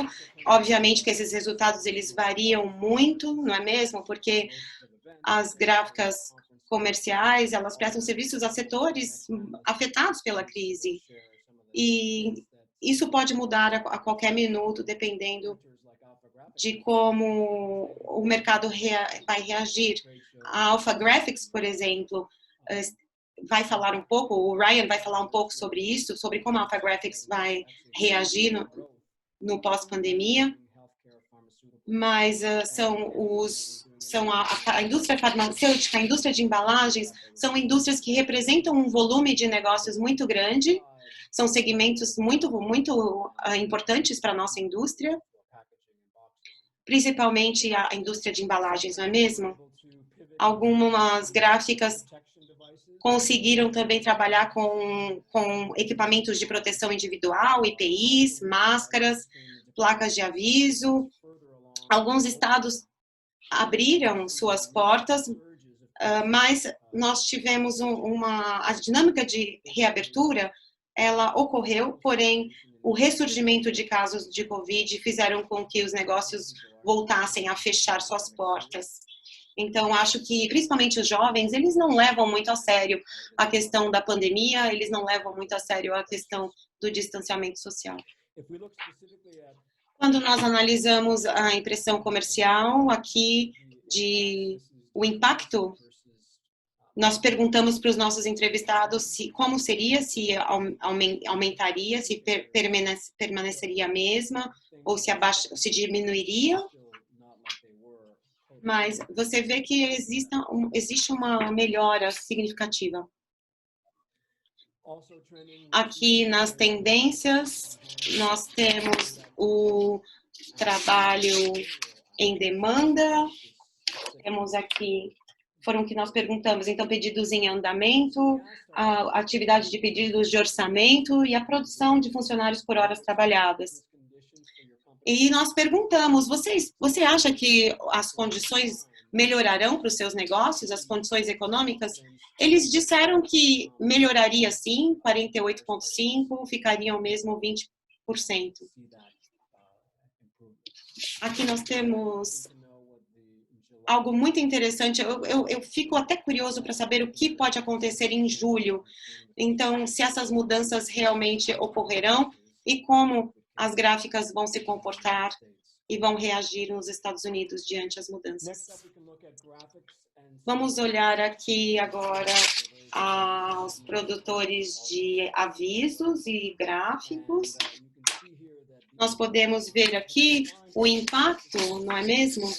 Obviamente que esses resultados, eles variam muito, não é mesmo? Porque as gráficas comerciais, elas prestam serviços a setores afetados pela crise. E isso pode mudar a qualquer minuto, dependendo de como o mercado vai reagir. A Alpha Graphics, por exemplo, vai falar um pouco, o Ryan vai falar um pouco sobre isso, sobre como a Alpha Graphics vai reagir no pós-pandemia, mas a indústria farmacêutica, a indústria de embalagens, são indústrias que representam um volume de negócios muito grande, são segmentos muito, muito importantes para a nossa indústria, principalmente a indústria de embalagens, não é mesmo? Algumas gráficas conseguiram também trabalhar com equipamentos de proteção individual, EPIs, máscaras, placas de aviso. Alguns estados abriram suas portas, mas nós tivemos a dinâmica de reabertura, ela ocorreu, porém, o ressurgimento de casos de Covid fizeram com que os negócios voltassem a fechar suas portas. Então, acho que, principalmente os jovens, eles não levam muito a sério a questão da pandemia, eles não levam muito a sério a questão do distanciamento social. Quando nós analisamos a impressão comercial aqui o impacto, nós perguntamos para os nossos entrevistados como seria, se aumentaria, se permaneceria a mesma, ou se diminuiria. Mas você vê que existe uma melhora significativa. Aqui nas tendências, nós temos o trabalho em demanda, temos aqui, foram que nós perguntamos, então, pedidos em andamento, a atividade de pedidos de orçamento e a produção de funcionários por horas trabalhadas. E nós perguntamos, você acha que as condições melhorarão para os seus negócios, as condições econômicas? Eles disseram que melhoraria sim, 48,5%, ficariam mesmo 20%. Aqui nós temos algo muito interessante, eu fico até curioso para saber o que pode acontecer em julho. Então, se essas mudanças realmente ocorrerão e como as gráficas vão se comportar e vão reagir nos Estados Unidos diante das mudanças. Vamos olhar aqui agora aos produtores de avisos e gráficos. Nós podemos ver aqui o impacto, não é mesmo?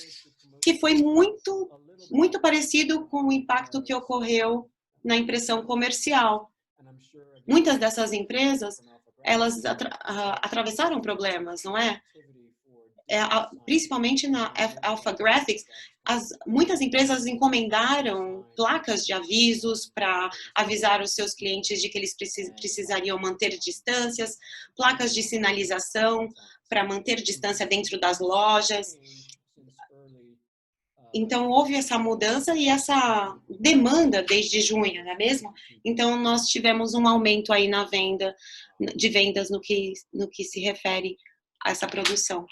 Que foi muito parecido com o impacto que ocorreu na impressão comercial. Muitas dessas empresas, elas atravessaram problemas, não é? Principalmente na Alpha Graphics, muitas empresas encomendaram placas de avisos para avisar os seus clientes de que eles precisariam manter distâncias, placas de sinalização para manter distância dentro das lojas. Então, houve essa mudança e essa demanda desde junho, não é mesmo? Então, nós tivemos um aumento aí de vendas no que se refere a essa produção.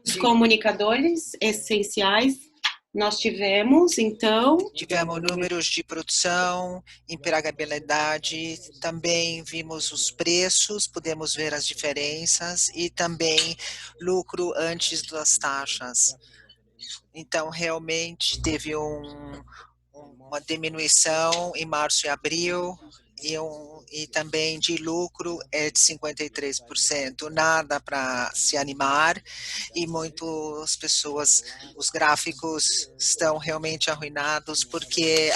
Os comunicadores essenciais, nós tivemos, então... Tivemos números de produção, empregabilidade, também vimos os preços, podemos ver as diferenças e também lucro antes das taxas. Então, realmente, teve uma diminuição em março e abril e também de lucro é de 53%. Nada para se animar e muitas pessoas, os gráficos estão realmente arruinados porque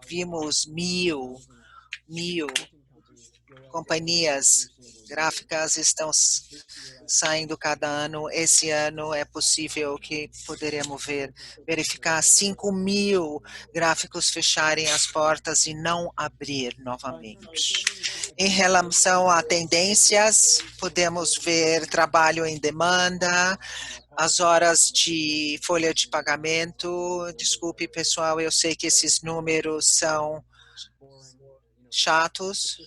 vimos mil companhias gráficas estão saindo cada ano. Esse ano é possível que poderemos verificar 5.000 gráficos fecharem as portas e não abrir novamente. Em relação a tendências, podemos ver trabalho em demanda, as horas de folha de pagamento. Desculpe, pessoal, eu sei que esses números são chatos.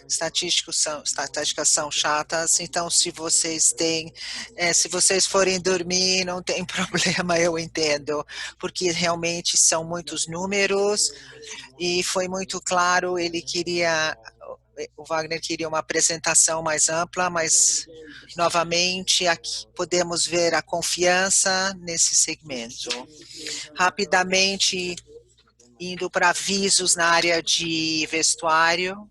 Estatísticas são chatas, então se vocês forem dormir, não tem problema, eu entendo, porque realmente são muitos números e foi muito claro, o Wagner queria uma apresentação mais ampla, mas novamente aqui podemos ver a confiança nesse segmento. Rapidamente, indo para avisos na área de vestuário,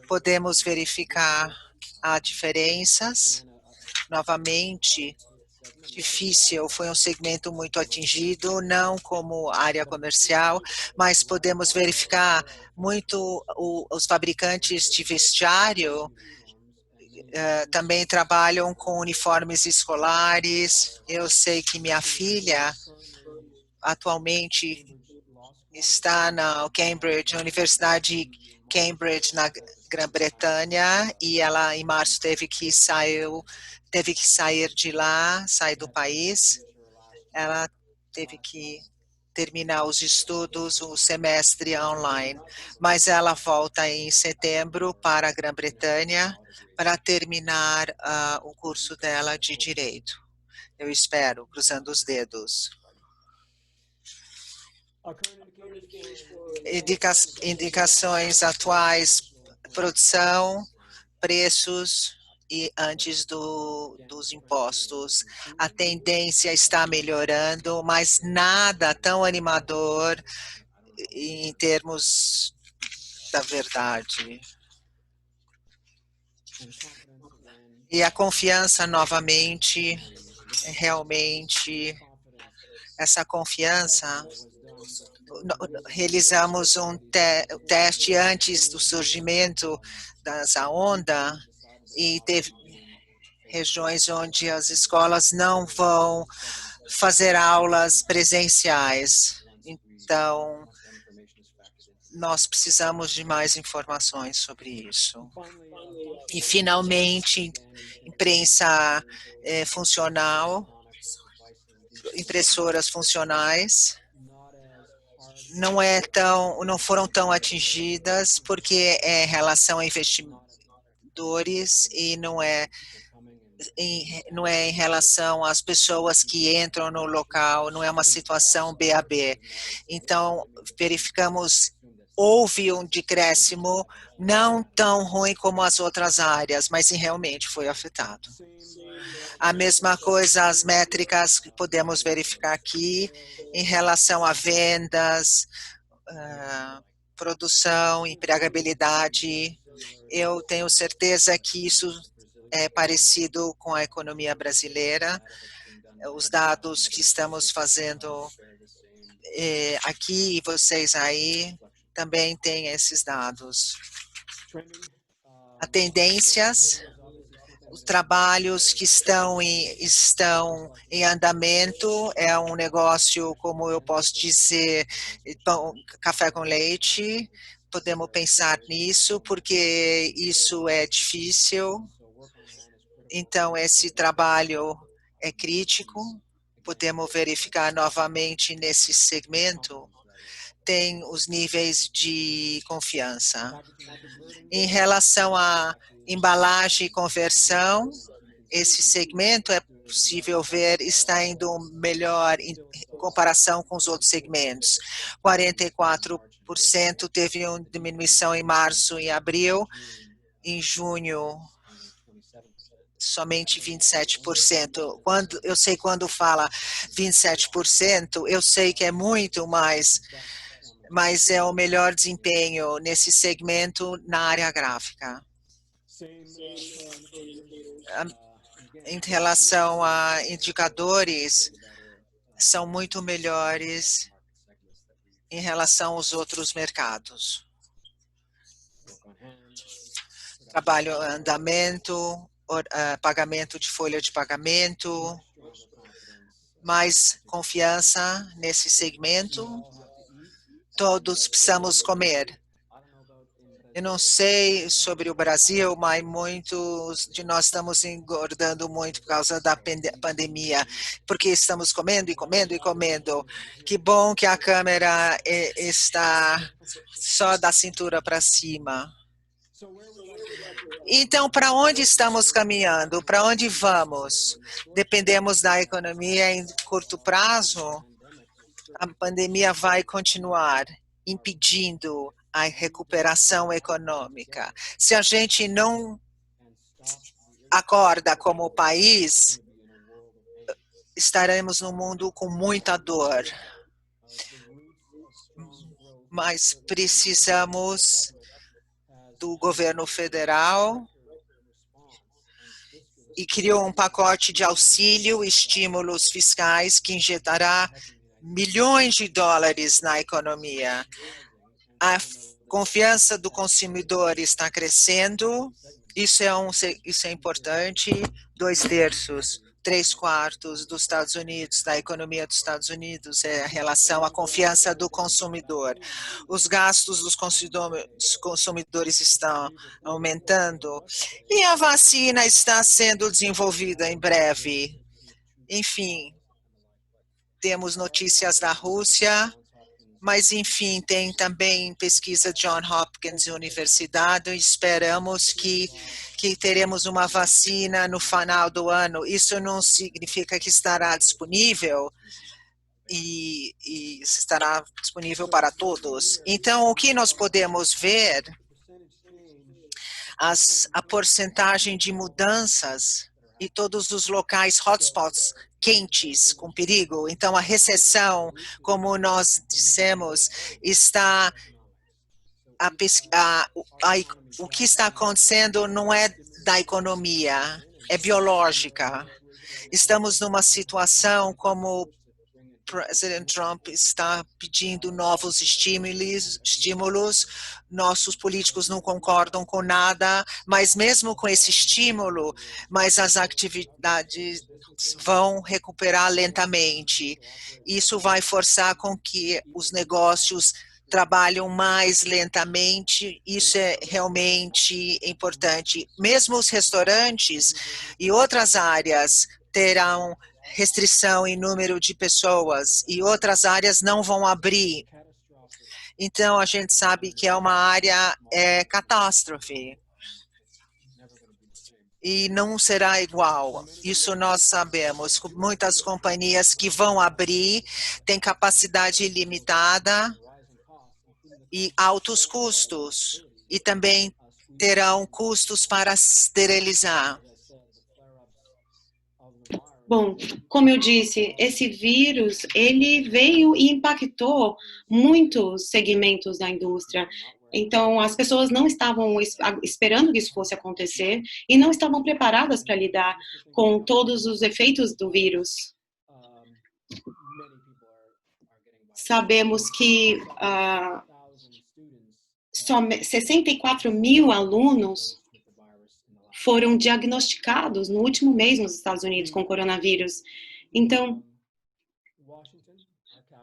podemos verificar as diferenças. Novamente, difícil, foi um segmento muito atingido, não como área comercial, mas podemos verificar muito os fabricantes de vestiário também trabalham com uniformes escolares. Eu sei que minha filha atualmente está na Cambridge, Universidade Cambridge, na Grã-Bretanha, e ela em março teve que sair de lá, sair do país. Ela teve que terminar os estudos, o semestre online, mas ela volta em setembro para a Grã-Bretanha para terminar o curso dela de Direito. Eu espero, cruzando os dedos. Indicações atuais, produção, preços e antes dos impostos. A tendência está melhorando, mas nada tão animador em termos da verdade. E a confiança, novamente, realmente, essa confiança, realizamos um teste antes do surgimento dessa onda e teve regiões onde as escolas não vão fazer aulas presenciais. Então, nós precisamos de mais informações sobre isso. E, finalmente, imprensa funcional, impressoras funcionais, não foram tão atingidas porque é em relação a investidores e não é em relação às pessoas que entram no local, não é uma situação BAB. Então, verificamos, houve um decréscimo não tão ruim como as outras áreas, mas realmente foi afetado. A mesma coisa, as métricas que podemos verificar aqui em relação a vendas, produção, empregabilidade. Eu tenho certeza que isso é parecido com a economia brasileira. Os dados que estamos fazendo aqui e vocês aí também têm esses dados. As tendências, os trabalhos que estão em andamento, é um negócio, como eu posso dizer, pão, café com leite. Podemos pensar nisso, porque isso é difícil. Então, esse trabalho é crítico. Podemos verificar novamente nesse segmento, tem os níveis de confiança. Em relação à embalagem e conversão, esse segmento é possível ver está indo melhor em comparação com os outros segmentos. 44% teve uma diminuição em março e abril. Em junho, somente 27%. Eu sei quando fala 27%, eu sei que é muito mais, mas é o melhor desempenho nesse segmento na área gráfica. Em relação a indicadores, são muito melhores em relação aos outros mercados. Trabalho, andamento, pagamento de folha de pagamento, mais confiança nesse segmento. Todos precisamos comer. Eu não sei sobre o Brasil, mas muitos de nós estamos engordando muito por causa da pandemia, porque estamos comendo e comendo e comendo. Que bom que a câmera está só da cintura para cima. Então, para onde estamos caminhando? Para onde vamos? Dependemos da economia em curto prazo? A pandemia vai continuar impedindo a recuperação econômica. Se a gente não acorda como país, estaremos num mundo com muita dor. Mas precisamos do governo federal e criou um pacote de auxílio e estímulos fiscais que injetará milhões de dólares na economia. A confiança do consumidor está crescendo, isso é importante. 2/3, 3/4 dos Estados Unidos, da economia dos Estados Unidos, é a relação à confiança do consumidor. Os gastos dos consumidores estão aumentando e a vacina está sendo desenvolvida em breve. Enfim, temos notícias da Rússia, mas, enfim, tem também pesquisa John Hopkins Universidade. Esperamos que teremos uma vacina no final do ano. Isso não significa que estará disponível e estará disponível para todos. Então, o que nós podemos ver, a porcentagem de mudanças e todos os locais hotspots quentes, com perigo. Então, a recessão, como nós dissemos, está o que está acontecendo não é da economia, é biológica. Estamos numa situação como o presidente Trump está pedindo novos estímulos, nossos políticos não concordam com nada, mas mesmo com esse estímulo, mas as atividades vão recuperar lentamente. Isso vai forçar com que os negócios trabalham mais lentamente, isso é realmente importante. Mesmo os restaurantes e outras áreas terão restrição em número de pessoas e outras áreas não vão abrir. Então, a gente sabe que é uma área catástrofe. E não será igual, isso nós sabemos. Muitas companhias que vão abrir têm capacidade ilimitada e altos custos, e também terão custos para esterilizar. Bom, como eu disse, esse vírus, ele veio e impactou muitos segmentos da indústria. Então, as pessoas não estavam esperando que isso fosse acontecer e não estavam preparadas para lidar com todos os efeitos do vírus. Sabemos que 64 mil alunos foram diagnosticados no último mês nos Estados Unidos com coronavírus. Então,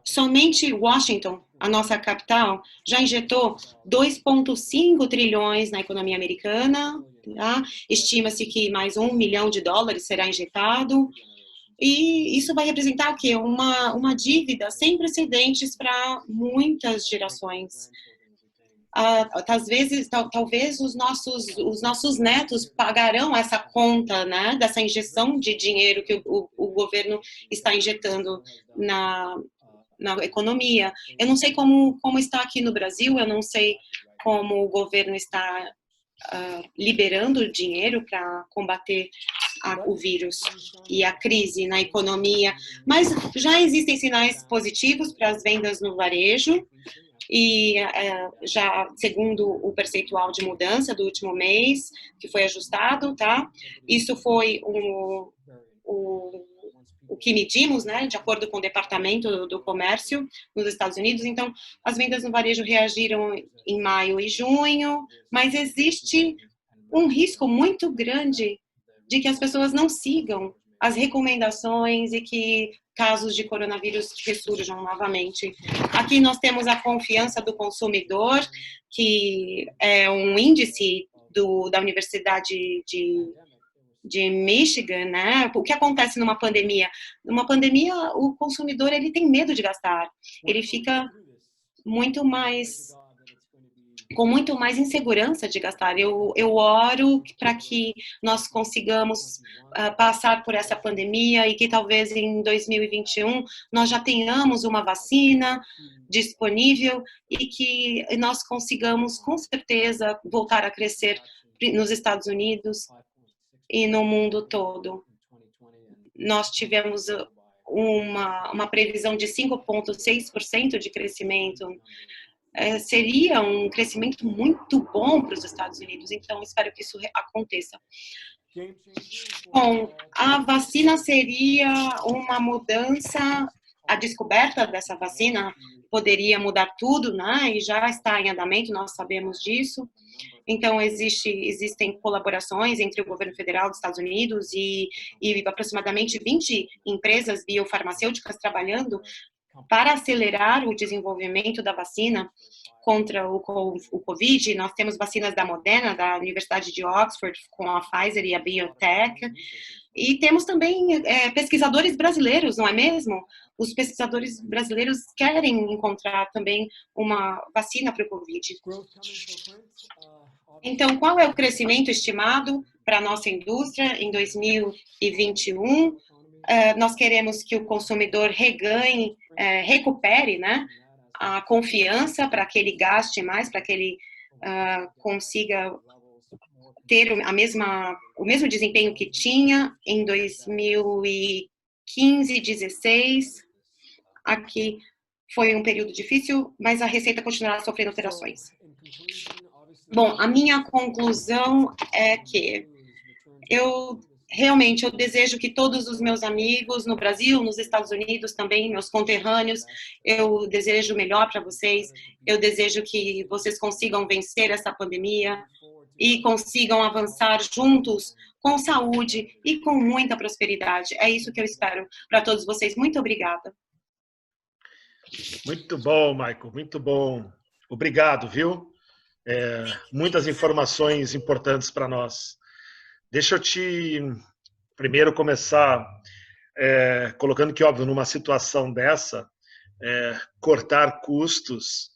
somente Washington, a nossa capital, já injetou 2,5 trilhões na economia americana. Tá? Estima-se que mais $1 milhão será injetado. E isso vai representar o quê? Uma dívida sem precedentes para muitas gerações. Às vezes, talvez os nossos netos pagarão essa conta, né, dessa injeção de dinheiro que o governo está injetando na economia. Eu não sei como está aqui no Brasil, eu não sei como o governo está liberando dinheiro para combater o vírus e a crise na economia, mas já existem sinais positivos para as vendas no varejo. E já segundo o percentual de mudança do último mês, que foi ajustado, tá? Isso foi o que medimos, né, de acordo com o Departamento do Comércio nos Estados Unidos. Então, as vendas no varejo reagiram em maio e junho, mas existe um risco muito grande de que as pessoas não sigam as recomendações e que casos de coronavírus ressurjam novamente. Aqui nós temos a confiança do consumidor, que é um índice da Universidade de Michigan, né? O que acontece numa pandemia? Numa pandemia, o consumidor ele tem medo de gastar, ele fica com muito mais insegurança de gastar. Eu oro para que nós consigamos passar por essa pandemia e que talvez em 2021 nós já tenhamos uma vacina disponível e que nós consigamos, com certeza, voltar a crescer nos Estados Unidos e no mundo todo. Nós tivemos uma previsão de 5,6% de crescimento. Seria um crescimento muito bom para os Estados Unidos, então espero que isso aconteça. Bom, a vacina seria uma mudança, a descoberta dessa vacina poderia mudar tudo, né? E já está em andamento, nós sabemos disso. Então, existem colaborações entre o governo federal dos Estados Unidos e aproximadamente 20 empresas biofarmacêuticas trabalhando para acelerar o desenvolvimento da vacina contra o Covid. Nós temos vacinas da Moderna, da Universidade de Oxford, com a Pfizer e a BioNTech. E temos também pesquisadores brasileiros, não é mesmo? Os pesquisadores brasileiros querem encontrar também uma vacina para o Covid. Então, qual é o crescimento estimado para a nossa indústria em 2021? Nós queremos que o consumidor recupere, né, a confiança para que ele gaste mais, para que ele consiga ter o mesmo desempenho que tinha em 2015, 16. Aqui foi um período difícil, mas a receita continuará sofrendo alterações. Bom, a minha conclusão é que eu desejo que todos os meus amigos no Brasil, nos Estados Unidos também, meus conterrâneos, eu desejo o melhor para vocês, eu desejo que vocês consigam vencer essa pandemia e consigam avançar juntos com saúde e com muita prosperidade. É isso que eu espero para todos vocês. Muito obrigada. Muito bom, Michael, muito bom. Obrigado, viu? Muitas informações importantes para nós. Deixa eu te primeiro começar colocando que, óbvio, numa situação dessa, cortar custos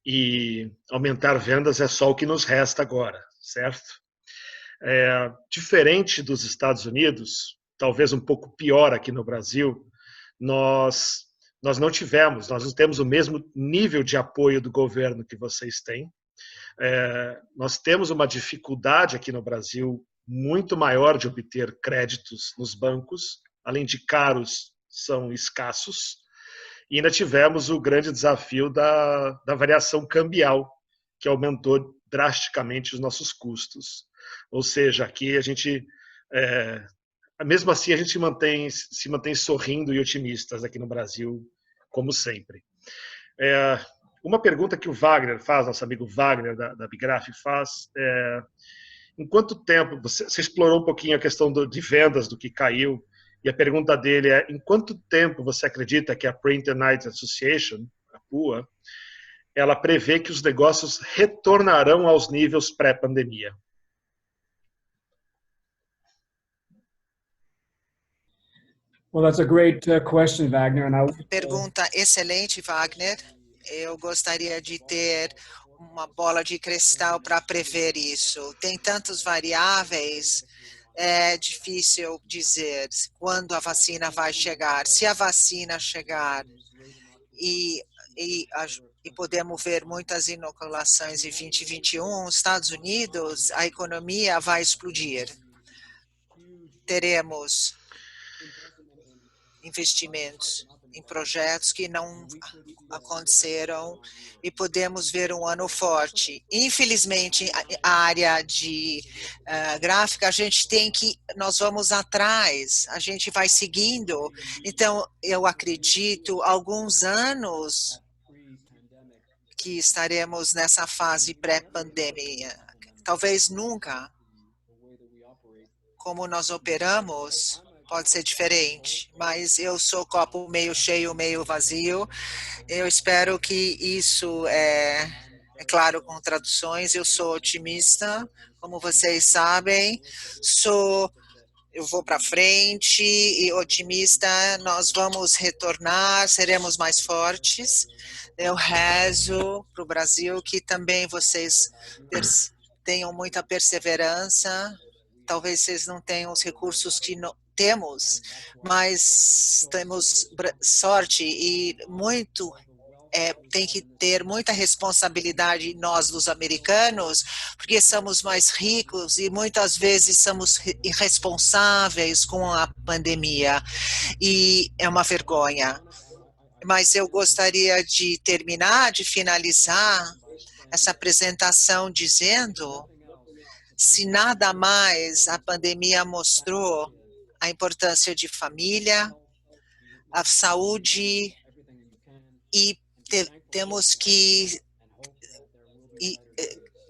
e aumentar vendas é só o que nos resta agora, certo? Diferente dos Estados Unidos, talvez um pouco pior aqui no Brasil, nós não temos o mesmo nível de apoio do governo que vocês têm. Nós temos uma dificuldade aqui no Brasil muito maior de obter créditos nos bancos, além de caros, são escassos, e ainda tivemos o grande desafio da variação cambial, que aumentou drasticamente os nossos custos. Ou seja, aqui a gente, mesmo assim, a gente se mantém sorrindo e otimistas aqui no Brasil, como sempre. Uma pergunta que o Wagner faz, nosso amigo Wagner da Bigraf faz, em quanto tempo, você explorou um pouquinho a questão de vendas, do que caiu, e a pergunta dele é, em quanto tempo você acredita que a Printer Knights Association, a PUA, ela prevê que os negócios retornarão aos níveis pré-pandemia? Well, that's a great question, Wagner. Pergunta excelente, Wagner. Eu gostaria de ter uma bola de cristal para prever isso. Tem tantas variáveis, é difícil dizer quando a vacina vai chegar. Se a vacina chegar e podemos ver muitas inoculações em 2021, Estados Unidos, a economia vai explodir. Teremos investimentos em projetos que não aconteceram e podemos ver um ano forte. Infelizmente, a área de gráfica, nós vamos atrás, a gente vai seguindo. Então, eu acredito, alguns anos que estaremos nessa fase pré-pandemia. Talvez nunca. Como nós operamos, pode ser diferente, mas eu sou copo meio cheio, meio vazio. Eu espero que isso é claro com traduções. Eu sou otimista, como vocês sabem. Eu vou para frente e otimista. Nós vamos retornar, seremos mais fortes. Eu rezo para o Brasil que também vocês tenham muita perseverança. Talvez vocês não tenham os recursos que temos, mas temos sorte e tem que ter muita responsabilidade nós, dos americanos, porque somos mais ricos e muitas vezes somos irresponsáveis com a pandemia e é uma vergonha. Mas eu gostaria de finalizar essa apresentação dizendo, se nada mais a pandemia mostrou a importância de família, a saúde, e temos que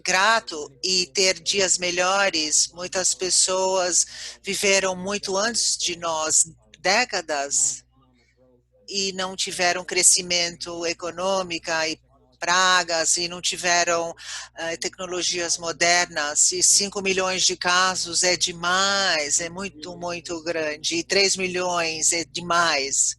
grato e ter dias melhores. Muitas pessoas viveram muito antes de nós, décadas, e não tiveram crescimento econômico e pragas e não tiveram tecnologias modernas, e 5 milhões de casos é demais, é muito, muito grande, e 3 milhões é demais.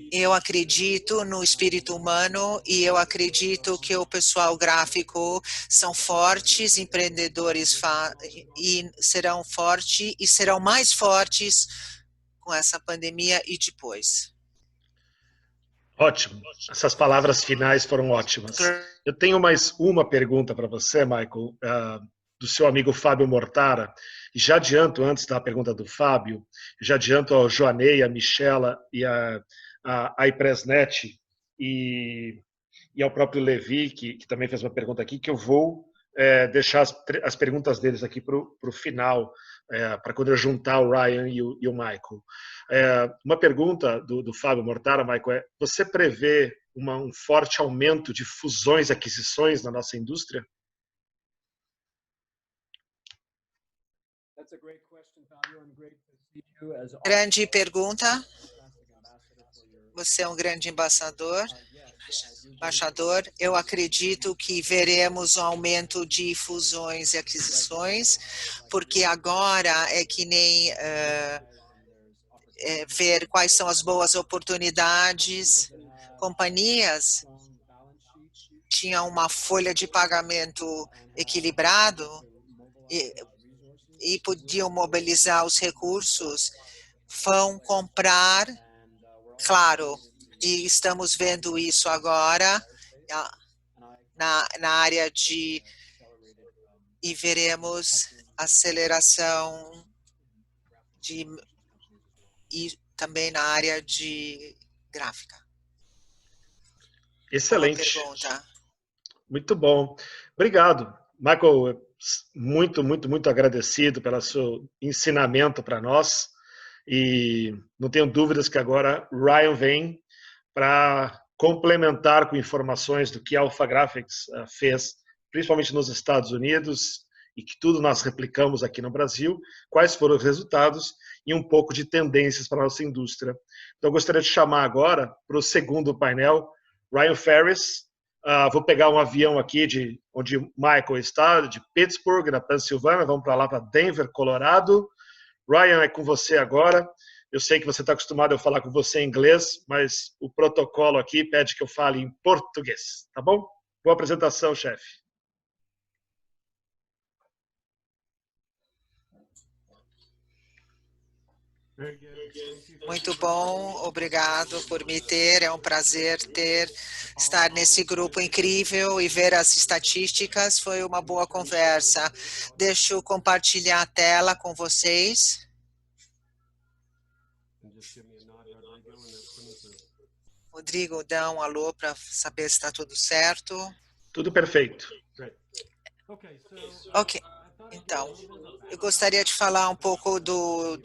Eu acredito no espírito humano e eu acredito que o pessoal gráfico são fortes, empreendedores e serão fortes e serão mais fortes com essa pandemia e depois. Ótimo. Essas palavras finais foram ótimas. Eu tenho mais uma pergunta para você, Michael, do seu amigo Fábio Mortara. E já adianto, antes da pergunta do Fábio, já adianto ao Joanei, a Michela e a iPresnet e ao próprio Levi, que também fez uma pergunta aqui, que eu vou deixar as perguntas deles aqui para o final, para quando eu juntar o Ryan e o Michael. Uma pergunta do Fábio Mortara, Michael, você prevê um forte aumento de fusões e aquisições na nossa indústria? Grande pergunta. Você é um grande embaixador. Eu acredito que veremos um aumento de fusões e aquisições, porque agora é que nem ver quais são as boas oportunidades. Companhias tinham uma folha de pagamento equilibrado e podiam mobilizar os recursos, vão comprar, claro, e estamos vendo isso agora na área e veremos aceleração e também na área de gráfica. Excelente. Muito bom. Obrigado. Michael, muito agradecido pelo seu ensinamento para nós. E não tenho dúvidas que agora Ryan vem para complementar com informações do que a Alpha Graphics fez, principalmente nos Estados Unidos, e que tudo nós replicamos aqui no Brasil, quais foram os resultados e um pouco de tendências para a nossa indústria. Então, eu gostaria de chamar agora para o segundo painel, Ryan Ferris. Vou pegar um avião aqui de onde Michael está, de Pittsburgh, na Pensilvânia, vamos para lá, para Denver, Colorado. Ryan, é com você agora. Eu sei que você está acostumado a falar com você em inglês, mas o protocolo aqui pede que eu fale em português, tá bom? Boa apresentação, chefe. Muito bom, obrigado por me ter, é um prazer estar nesse grupo incrível e ver as estatísticas, foi uma boa conversa. Deixa eu compartilhar a tela com vocês. Rodrigo, dá um alô para saber se está tudo certo. Tudo perfeito. Ok. Então, eu gostaria de falar um pouco do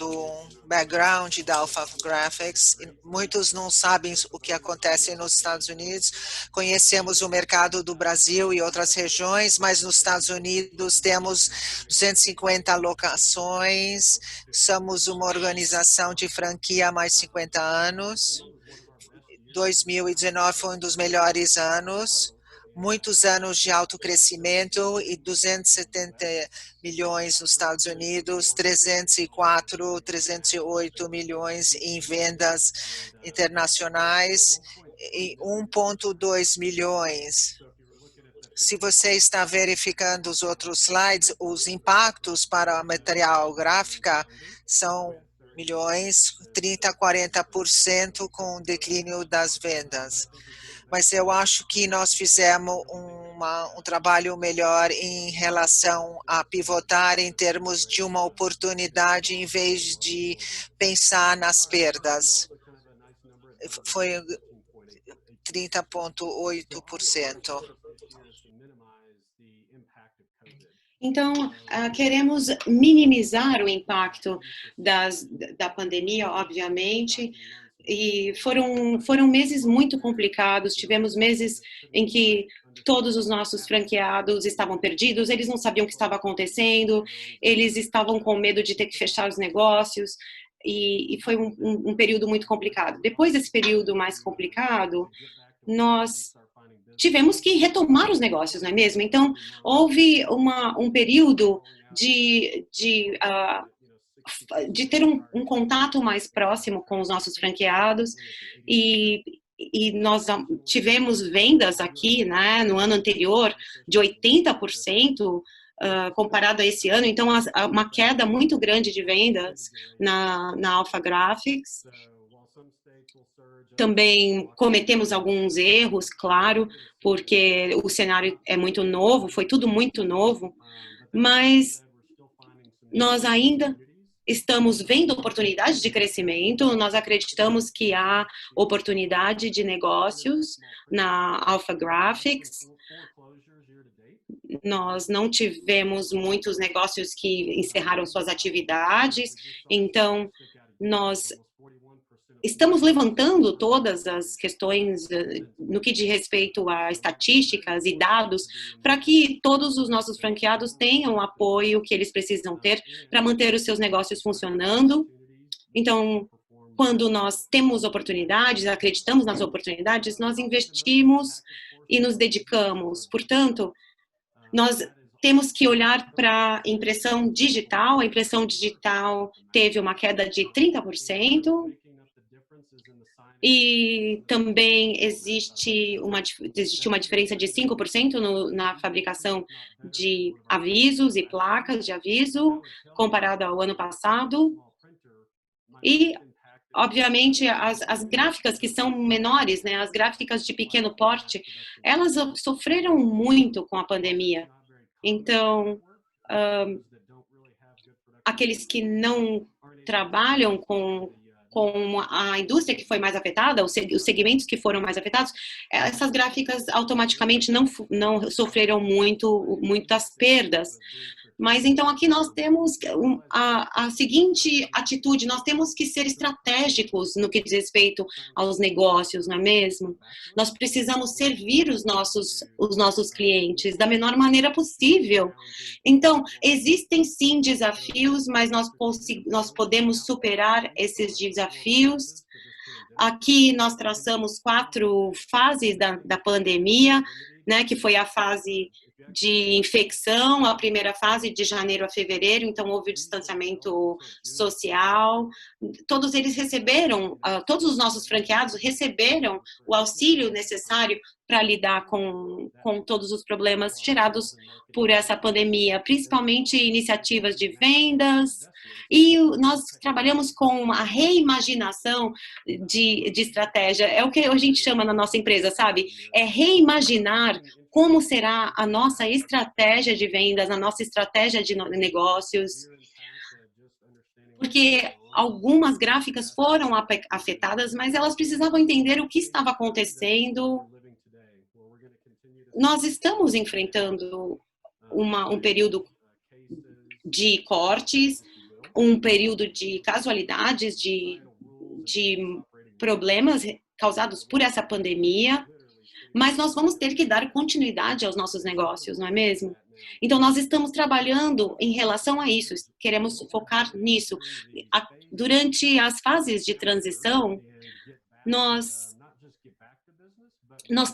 background da Alpha Graphics. Muitos não sabem o que acontece nos Estados Unidos. Conhecemos o mercado do Brasil e outras regiões, mas nos Estados Unidos temos 250 locações. Somos uma organização de franquia há mais de 50 anos. 2019 foi um dos melhores anos. Muitos anos de alto crescimento e 270 milhões nos Estados Unidos, 308 milhões em vendas internacionais e 1,2 milhões. Se você está verificando os outros slides, os impactos para a material gráfica são milhões, 30% a 40% com o declínio das vendas. Mas eu acho que nós fizemos um trabalho melhor em relação a pivotar em termos de uma oportunidade em vez de pensar nas perdas. Foi 30,8%. Então, queremos minimizar o impacto da pandemia, obviamente, e foram meses muito complicados. Tivemos meses em que todos os nossos franqueados estavam perdidos, eles não sabiam o que estava acontecendo, eles estavam com medo de ter que fechar os negócios, e foi um período muito complicado. Depois desse período mais complicado, nós tivemos que retomar os negócios, não é mesmo? Então, houve um período de ter um contato mais próximo com os nossos franqueados e nós tivemos vendas aqui, né, no ano anterior de 80% comparado a esse ano, então uma queda muito grande de vendas na Alpha Graphics. também cometemos alguns erros, claro, porque o cenário é muito novo, foi tudo muito novo, mas nós ainda estamos vendo oportunidades de crescimento, nós acreditamos que há oportunidade de negócios na Alpha Graphics. Nós não tivemos muitos negócios que encerraram suas atividades, então nós estamos levantando todas as questões no que diz respeito a estatísticas e dados para que todos os nossos franqueados tenham o apoio que eles precisam ter para manter os seus negócios funcionando. Então, quando nós temos oportunidades, acreditamos nas oportunidades, nós investimos e nos dedicamos. Portanto, nós temos que olhar para a impressão digital. A impressão digital teve uma queda de 30%. E também existe uma diferença de 5% na fabricação de avisos e placas de aviso, comparado ao ano passado. E, obviamente, as gráficas que são menores, né, as gráficas de pequeno porte, elas sofreram muito com a pandemia. Então, aqueles que não trabalham com a indústria que foi mais afetada, os segmentos que foram mais afetados, essas gráficas automaticamente não sofreram muitas perdas. Mas, então, aqui nós temos a seguinte atitude: nós temos que ser estratégicos no que diz respeito aos negócios, não é mesmo? Nós precisamos servir os nossos clientes da menor maneira possível. Então, existem sim desafios, mas nós podemos superar esses desafios. Aqui nós traçamos 4 fases da pandemia, né, que foi a fase de infecção, a primeira fase de janeiro a fevereiro, então houve o distanciamento social. Todos eles receberam, todos os nossos franqueados receberam o auxílio necessário para lidar com todos os problemas gerados por essa pandemia, principalmente iniciativas de vendas. E nós trabalhamos com a reimaginação de estratégia. É o que a gente chama na nossa empresa, sabe? É reimaginar como será a nossa estratégia de vendas, a nossa estratégia de negócios. Porque algumas gráficas foram afetadas, mas elas precisavam entender o que estava acontecendo. Nós estamos enfrentando um período de cortes, um período de casualidades, de problemas causados por essa pandemia, mas nós vamos ter que dar continuidade aos nossos negócios, não é mesmo? Então, nós estamos trabalhando em relação a isso, queremos focar nisso. Durante as fases de transição, nós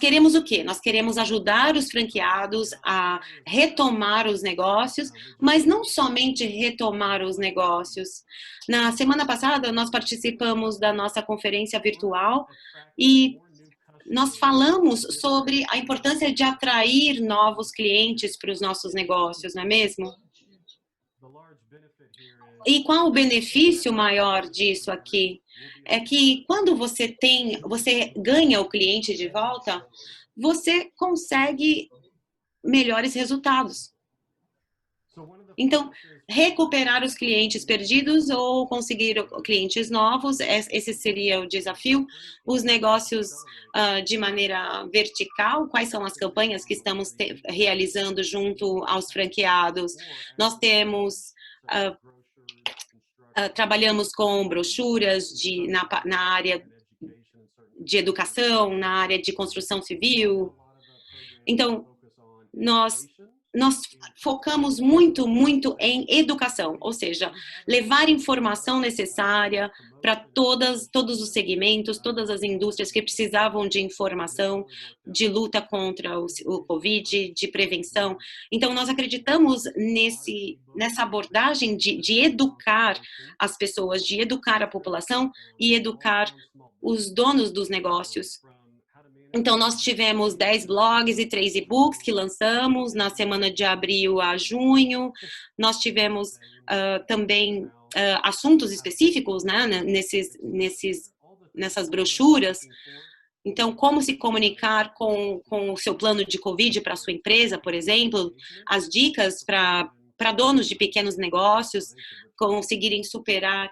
queremos o quê? Nós queremos ajudar os franqueados a retomar os negócios, mas não somente retomar os negócios. Na semana passada, nós participamos da nossa conferência virtual e nós falamos sobre a importância de atrair novos clientes para os nossos negócios, não é mesmo? E qual o benefício maior disso aqui? É que quando você ganha o cliente de volta, você consegue melhores resultados. Então, recuperar os clientes perdidos ou conseguir clientes novos, esse seria o desafio. Os negócios de maneira vertical, quais são as campanhas que estamos realizando junto aos franqueados? Nós temos... trabalhamos com brochuras na área de educação, na área de construção civil. Então, nós focamos muito em educação, ou seja, levar informação necessária para todos os segmentos, todas as indústrias que precisavam de informação, de luta contra o Covid, de prevenção. Então, nós acreditamos nessa abordagem de educar as pessoas, de educar a população e educar os donos dos negócios. Então, nós tivemos 10 blogs e 3 e-books que lançamos na semana de abril a junho. Nós tivemos também assuntos específicos, né, nesses nessas brochuras. Então, como se comunicar com o seu plano de Covid para a sua empresa, por exemplo, as dicas para donos de pequenos negócios conseguirem superar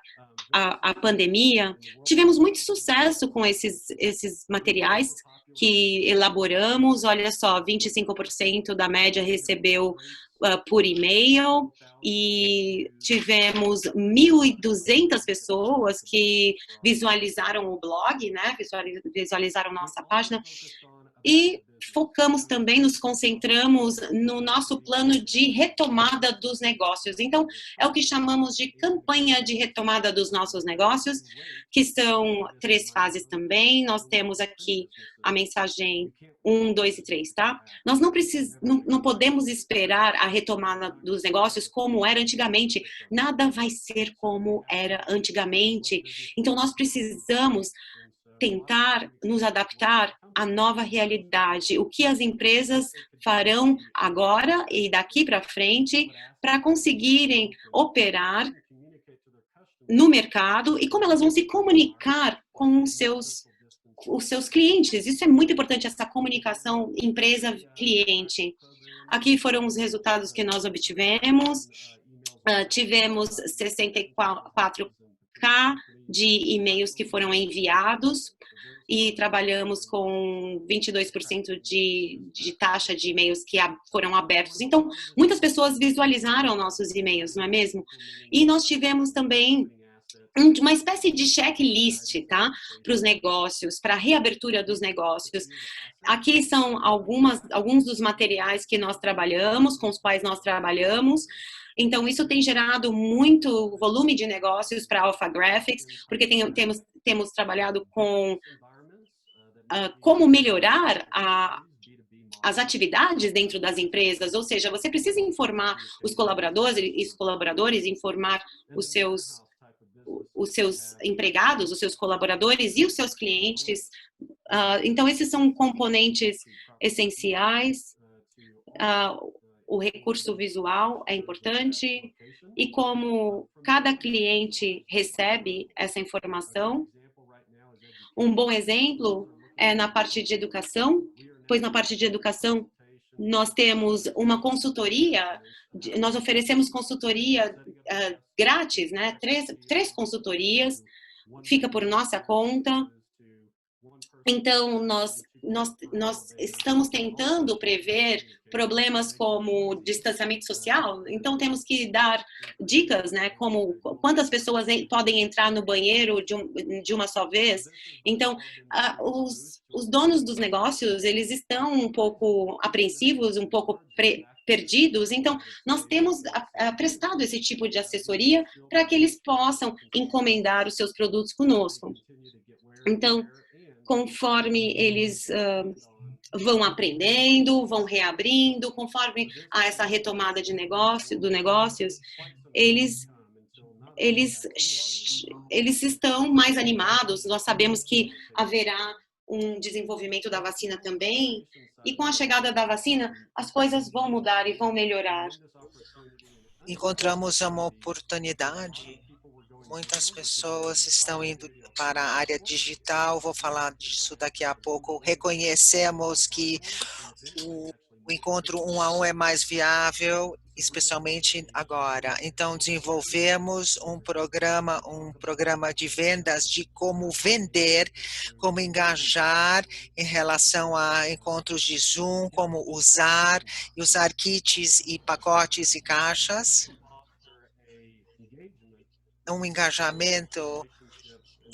a pandemia. Tivemos muito sucesso com esses materiais que elaboramos. Olha só, 25% da média recebeu por e-mail, e tivemos 1.200 pessoas que visualizaram o blog, né? Visualizaram nossa página. E focamos também, nos concentramos no nosso plano de retomada dos negócios. Então, é o que chamamos de campanha de retomada dos nossos negócios, que são 3 fases também. Nós temos aqui a mensagem 1, 2 e 3, tá? Nós não podemos esperar a retomada dos negócios como era antigamente. Nada vai ser como era antigamente. Então, nós precisamos tentar nos adaptar à nova realidade. O que as empresas farão agora e daqui para frente para conseguirem operar no mercado e como elas vão se comunicar com os seus clientes. Isso é muito importante, essa comunicação empresa-cliente. Aqui foram os resultados que nós obtivemos. Tivemos 64K de e-mails que foram enviados e trabalhamos com 22% de taxa de e-mails que foram abertos. Então, muitas pessoas visualizaram nossos e-mails, não é mesmo? E nós tivemos também uma espécie de checklist, tá? Para os negócios, para a reabertura dos negócios. Aqui são alguns dos materiais que nós trabalhamos, com os quais nós trabalhamos. Então, isso tem gerado muito volume de negócios para a Alpha Graphics, porque temos trabalhado com como melhorar as atividades dentro das empresas, ou seja, você precisa informar os colaboradores, informar os seus empregados, os seus colaboradores e os seus clientes. Então, esses são componentes essenciais. O recurso visual é importante e como cada cliente recebe essa informação. Um bom exemplo é na parte de educação, pois na parte de educação nós temos uma consultoria, nós oferecemos consultoria grátis, né? Três consultorias, fica por nossa conta. Então, nós estamos tentando prever problemas como distanciamento social. Então, temos que dar dicas, né? Como quantas pessoas podem entrar no banheiro de uma só vez. Então, os donos dos negócios, eles estão um pouco apreensivos, um pouco perdidos. Então, nós temos prestado esse tipo de assessoria para que eles possam encomendar os seus produtos conosco. Então, conforme eles vão aprendendo, vão reabrindo, conforme há essa retomada de negócios, eles estão mais animados. Nós sabemos que haverá um desenvolvimento da vacina também, e com a chegada da vacina, as coisas vão mudar e vão melhorar. Encontramos uma oportunidade. Muitas pessoas estão indo para a área digital, vou falar disso daqui a pouco. Reconhecemos que o encontro 1-a-1 é mais viável, especialmente agora. Então, desenvolvemos um programa de vendas de como vender, como engajar em relação a encontros de Zoom, como usar kits e pacotes e caixas. Um engajamento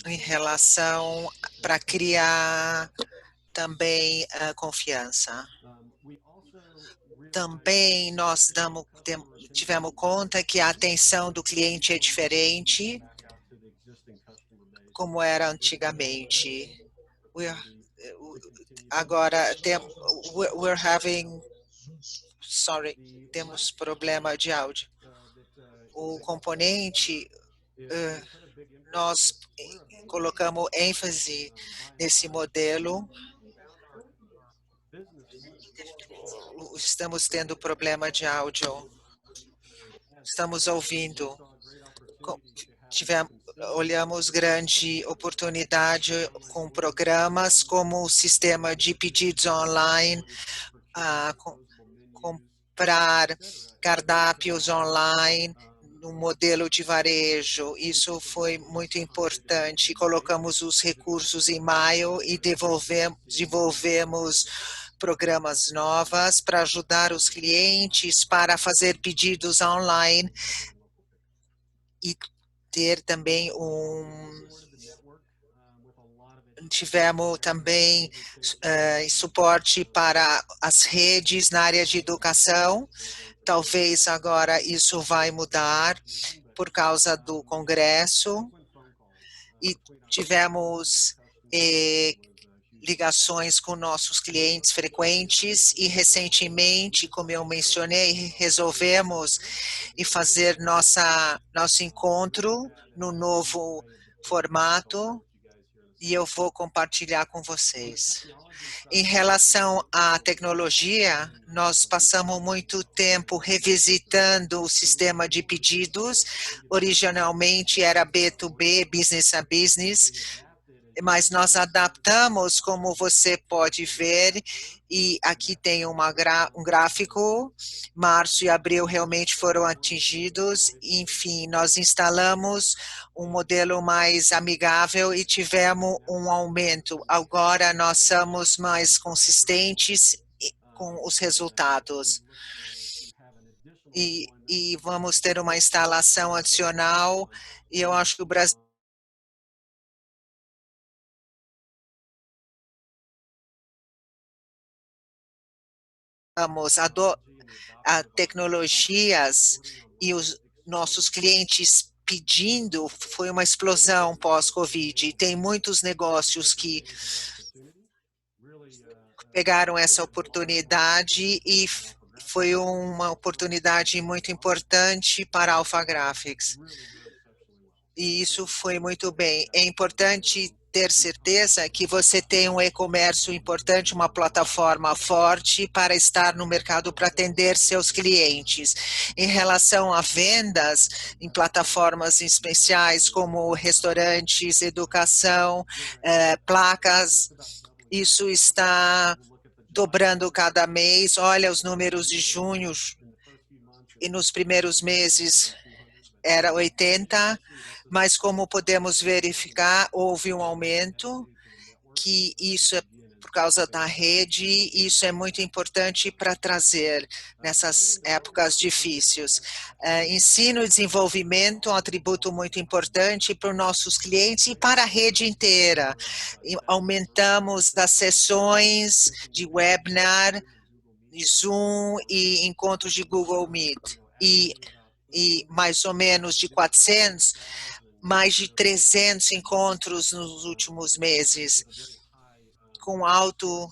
em relação para criar também confiança. Também nós tivemos conta que a atenção do cliente é diferente como era antigamente. Agora temos problema de áudio. O componente nós colocamos ênfase nesse modelo. Estamos tendo problema de áudio. Estamos ouvindo. olhamos grande oportunidade com programas como o sistema de pedidos online, comprar cardápios online, no modelo de varejo. Isso foi muito importante. Colocamos os recursos em maio e desenvolvemos programas novas para ajudar os clientes para fazer pedidos online e ter também tivemos também suporte para as redes na área de educação. Talvez agora isso vai mudar por causa do Congresso. E tivemos ligações com nossos clientes frequentes e recentemente, como eu mencionei, resolvemos fazer nosso encontro no novo formato e eu vou compartilhar com vocês. Em relação à tecnologia, nós passamos muito tempo revisitando o sistema de pedidos. Originalmente era B2B, business a business, mas nós adaptamos, como você pode ver, e aqui tem um gráfico, março e abril realmente foram atingidos, enfim, nós instalamos um modelo mais amigável e tivemos um aumento. Agora nós somos mais consistentes com os resultados. E vamos ter uma instalação adicional, e eu acho que o Brasil a tecnologias e os nossos clientes pedindo, foi uma explosão pós-Covid. Tem muitos negócios que pegaram essa oportunidade e foi uma oportunidade muito importante para a Alpha Graphics. E isso foi muito bem. É importante ter certeza que você tem um e-comércio importante, uma plataforma forte para estar no mercado para atender seus clientes. Em relação a vendas em plataformas especiais como restaurantes, educação, placas, isso está dobrando cada mês. Olha os números de junho e nos primeiros meses era 80, mas como podemos verificar, houve um aumento, que isso é por causa da rede, e isso é muito importante para trazer nessas épocas difíceis. Ensino e desenvolvimento é um atributo muito importante para os nossos clientes e para a rede inteira. E aumentamos as sessões de webinar, de Zoom e encontros de Google Meet. E mais ou menos de 400, mais de 300 encontros nos últimos meses, com nosso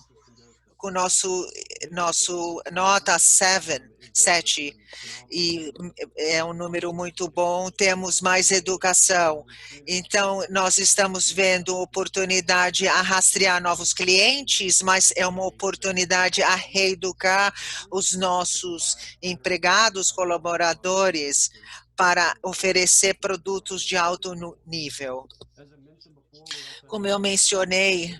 nota 7, e é um número muito bom. Temos mais educação, então nós estamos vendo oportunidade a rastrear novos clientes, mas é uma oportunidade a reeducar os nossos empregados, colaboradores, para oferecer produtos de alto nível. Como eu mencionei,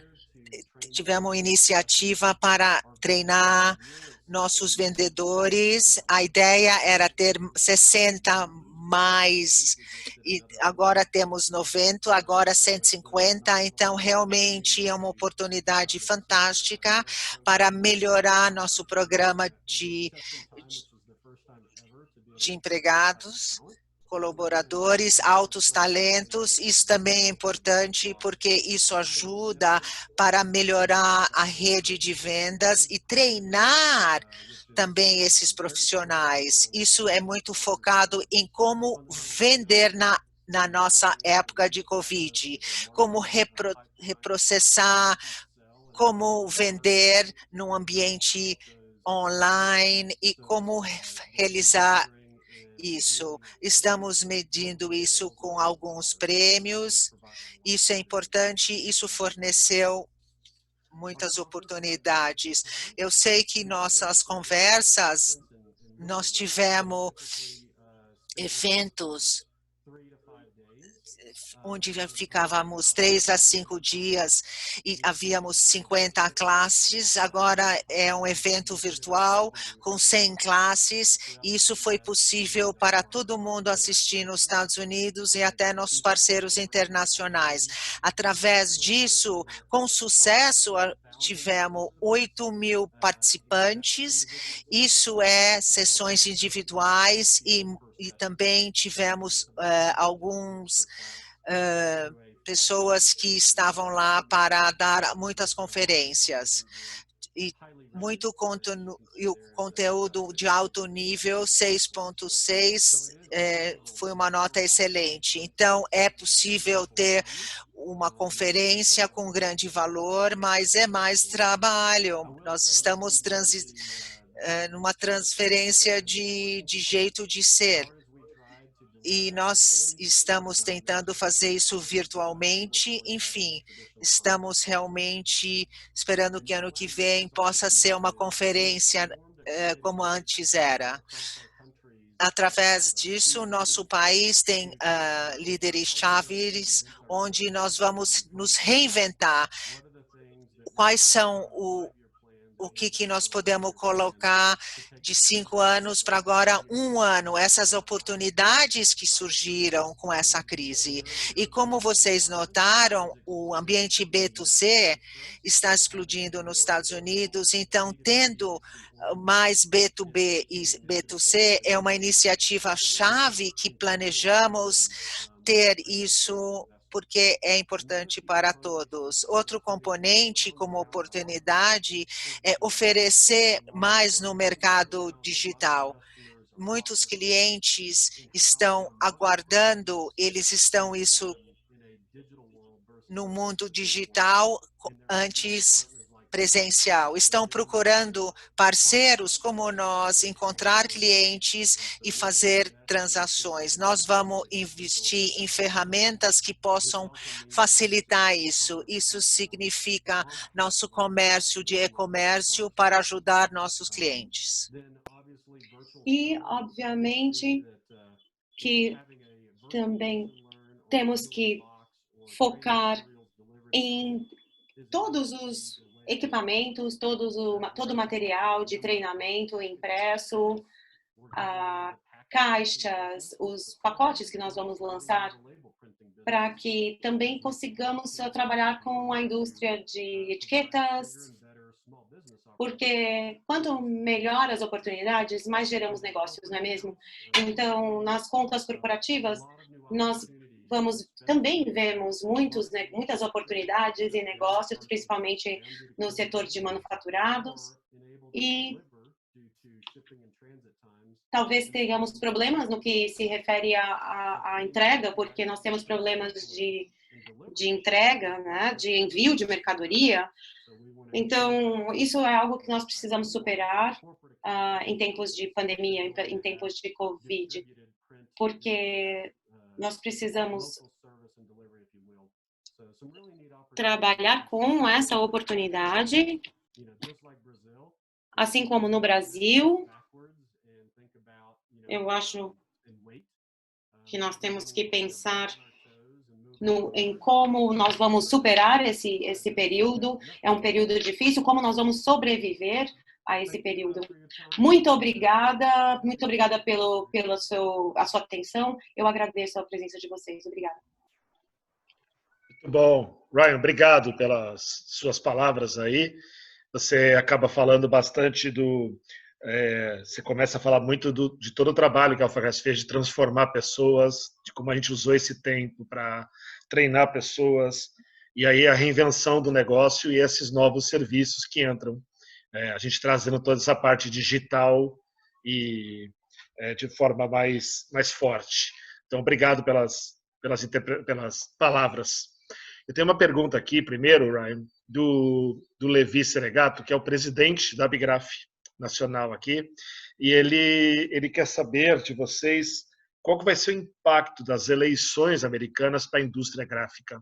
tivemos uma iniciativa para treinar nossos vendedores. A ideia era ter 60 mais, e agora temos 90, agora 150, então realmente é uma oportunidade fantástica para melhorar nosso programa de empregados, colaboradores, altos talentos. Isso também é importante porque isso ajuda para melhorar a rede de vendas e treinar também esses profissionais. Isso é muito focado em como vender na nossa época de Covid, como reprocessar, como vender num ambiente online e como realizar isso. Estamos medindo isso com alguns prêmios. Isso é importante, isso forneceu muitas oportunidades. Eu sei que nossas conversas, nós tivemos eventos onde ficávamos 3 a 5 dias e havíamos 50 classes. Agora é um evento virtual com 100 classes, e isso foi possível para todo mundo assistir nos Estados Unidos e até nossos parceiros internacionais. Através disso, com sucesso, tivemos 8.000 participantes. Isso é sessões individuais e também tivemos alguns pessoas que estavam lá para dar muitas conferências. E muito conteúdo de alto nível, 6.6, foi uma nota excelente. Então, é possível ter uma conferência com grande valor, mas é mais trabalho. Nós estamos numa transferência de jeito de ser. E nós estamos tentando fazer isso virtualmente. Enfim, estamos realmente esperando que ano que vem possa ser uma conferência como antes era. Através disso, nosso país tem líderes chaves, onde nós vamos nos reinventar. Quais são o que nós podemos colocar de 5 anos para agora 1 ano, essas oportunidades que surgiram com essa crise. E como vocês notaram, o ambiente B2C está explodindo nos Estados Unidos, então tendo mais B2B e B2C é uma iniciativa chave que planejamos ter isso, porque é importante para todos. Outro componente como oportunidade é oferecer mais no mercado digital. Muitos clientes estão aguardando, eles estão isso no mundo digital antes presencial. Estão procurando parceiros como nós, encontrar clientes e fazer transações. Nós vamos investir em ferramentas que possam facilitar isso. Isso significa nosso comércio de e-comércio para ajudar nossos clientes. E, obviamente, que também temos que focar em todos os equipamentos, todo o material de treinamento impresso, caixas, os pacotes que nós vamos lançar, para que também consigamos trabalhar com a indústria de etiquetas, porque quanto melhor as oportunidades, mais geramos negócios, não é mesmo? Então, nas contas corporativas, nós também vemos muitas oportunidades e negócios, principalmente no setor de manufaturados, e talvez tenhamos problemas no que se refere à entrega, porque nós temos problemas de entrega, né, de envio de mercadoria. Então, isso é algo que nós precisamos superar em tempos de pandemia, em tempos de Covid, porque nós precisamos trabalhar com essa oportunidade, assim como no Brasil. Eu acho que nós temos que pensar em como nós vamos superar esse período. É um período difícil, como nós vamos sobreviver a esse período. Muito obrigada pela sua atenção. Eu agradeço a presença de vocês. Obrigada. Muito bom. Ryan, obrigado pelas suas palavras aí. Você acaba falando bastante você começa a falar muito de todo o trabalho que a AlphaGas fez de transformar pessoas, de como a gente usou esse tempo para treinar pessoas, e aí a reinvenção do negócio e esses novos serviços que entram. A gente trazendo toda essa parte digital e de forma mais forte. Então, obrigado pelas palavras. Eu tenho uma pergunta aqui, primeiro, Ryan, do Levi Seregato, que é o presidente da Abigraf Nacional aqui, e ele quer saber de vocês qual que vai ser o impacto das eleições americanas para a indústria gráfica.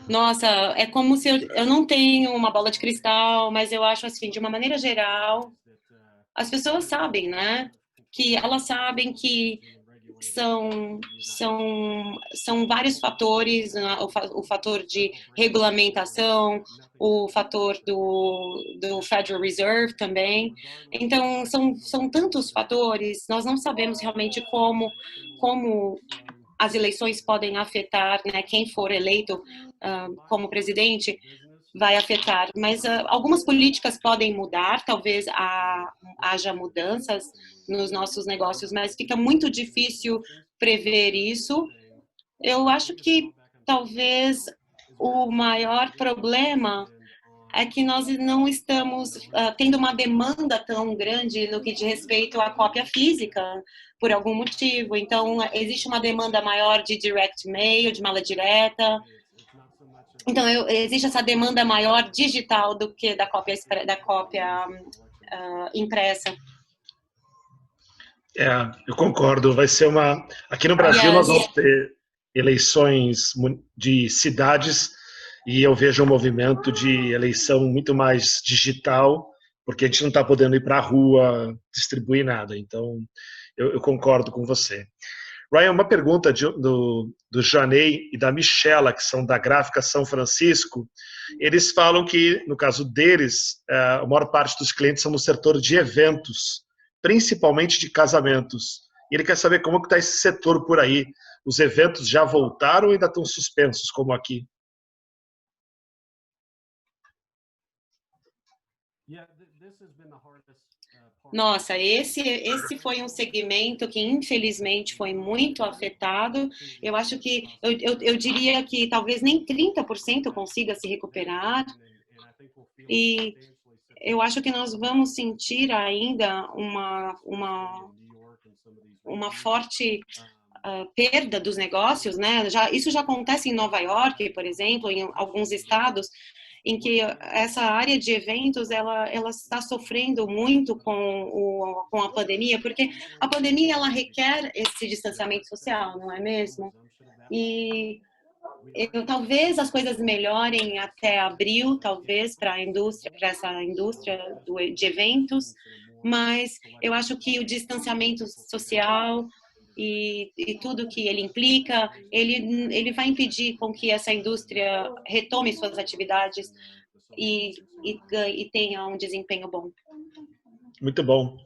Nossa, é como se eu não tenho uma bola de cristal, mas eu acho assim, de uma maneira geral, as pessoas sabem, né? Que elas sabem que são vários fatores, né? O fator de regulamentação, o fator do Federal Reserve também. Então, são tantos fatores, nós não sabemos realmente como as eleições podem afetar, né, quem for eleito como presidente, vai afetar. Mas algumas políticas podem mudar, talvez haja mudanças nos nossos negócios, mas fica muito difícil prever isso. Eu acho que talvez o maior problema é que nós não estamos tendo uma demanda tão grande no que diz respeito à cópia física, por algum motivo. Então, existe uma demanda maior de direct mail, de mala direta. Então, existe essa demanda maior digital do que da cópia impressa. Eu concordo. Vai ser uma... Aqui no Brasil, nós vamos ter eleições de cidades e eu vejo um movimento de eleição muito mais digital, porque a gente não está podendo ir para a rua distribuir nada. Então, eu concordo com você. Ryan, uma pergunta do Janei e da Michela, que são da Gráfica São Francisco. Eles falam que, no caso deles, a maior parte dos clientes são no setor de eventos, principalmente de casamentos. E ele quer saber como está esse setor por aí. Os eventos já voltaram ou ainda estão suspensos, como aqui? Nossa, esse foi um segmento que infelizmente foi muito afetado. Eu acho que, eu diria que talvez nem 30% consiga se recuperar. E eu acho que nós vamos sentir ainda uma forte perda dos negócios, né? Isso já acontece em Nova York, por exemplo, em alguns estados, em que essa área de eventos ela está sofrendo muito com a pandemia, porque a pandemia ela requer esse distanciamento social, não é mesmo? E talvez as coisas melhorem até abril, talvez para essa indústria de eventos, mas eu acho que o distanciamento social e tudo que ele implica, ele vai impedir com que essa indústria retome suas atividades e tenha um desempenho bom. Muito bom.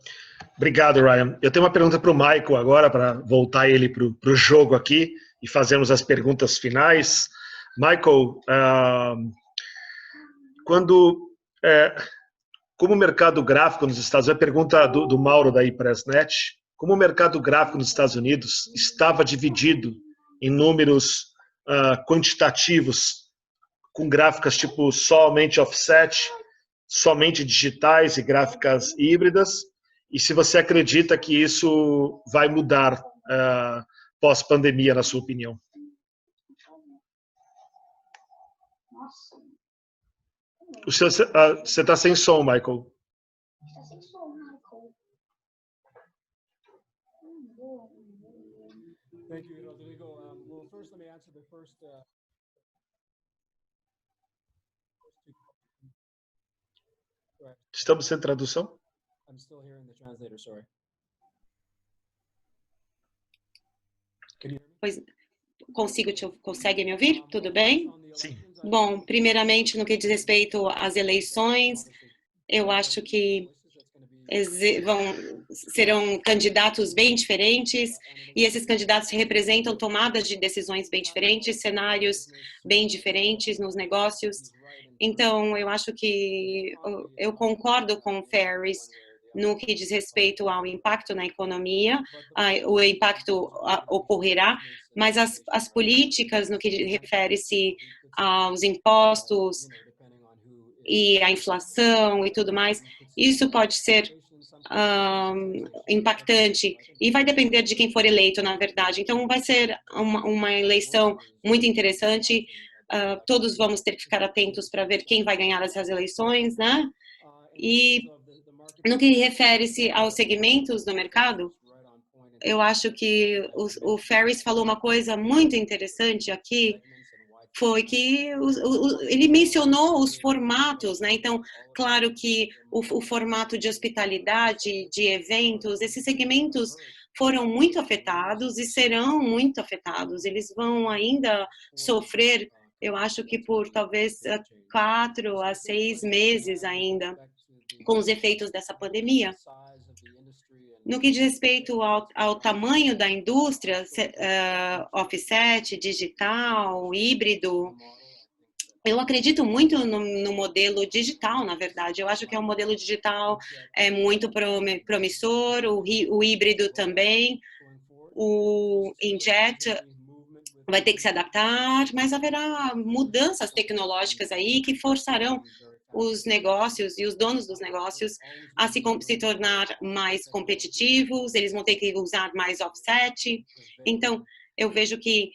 Obrigado, Ryan. Eu tenho uma pergunta para o Michael agora, para voltar ele para o jogo aqui e fazermos as perguntas finais. Michael, como o mercado gráfico nos Estados Unidos, a pergunta do Mauro da iPressNet, como o mercado gráfico nos Estados Unidos estava dividido em números quantitativos, com gráficas tipo somente offset, somente digitais e gráficas híbridas, e se você acredita que isso vai mudar pós-pandemia, na sua opinião? Você está sem som, Michael. Thank you, Rodrigo. Well, first, let me answer the first. Estamos sem tradução? I'm still hearing the translator, sorry. Pois, consegue me ouvir? Tudo bem? Sim. Bom, primeiramente, no que diz respeito às eleições, eu acho que serão candidatos bem diferentes, e esses candidatos representam tomadas de decisões bem diferentes, cenários bem diferentes nos negócios. Então, eu acho que eu concordo com o Ferris no que diz respeito ao impacto na economia, o impacto ocorrerá, mas as políticas no que refere-se aos impostos e à inflação e tudo mais, isso pode ser impactante e vai depender de quem for eleito, na verdade. Então, vai ser uma eleição muito interessante. Todos vamos ter que ficar atentos para ver quem vai ganhar essas eleições, né? E no que refere-se aos segmentos do mercado, eu acho que o Ferris falou uma coisa muito interessante aqui, foi que ele mencionou os formatos, né? Então, claro que o formato de hospitalidade, de eventos, esses segmentos foram muito afetados e serão muito afetados. Eles vão ainda sofrer, eu acho que por talvez 4 a 6 meses ainda, com os efeitos dessa pandemia. No que diz respeito ao tamanho da indústria, offset, digital, híbrido, eu acredito muito no modelo digital, na verdade. Eu acho que é um modelo digital muito promissor, o híbrido também, o Injet vai ter que se adaptar, mas haverá mudanças tecnológicas aí que forçarão os negócios e os donos dos negócios a se tornar mais competitivos, eles vão ter que usar mais offset. Então, eu vejo que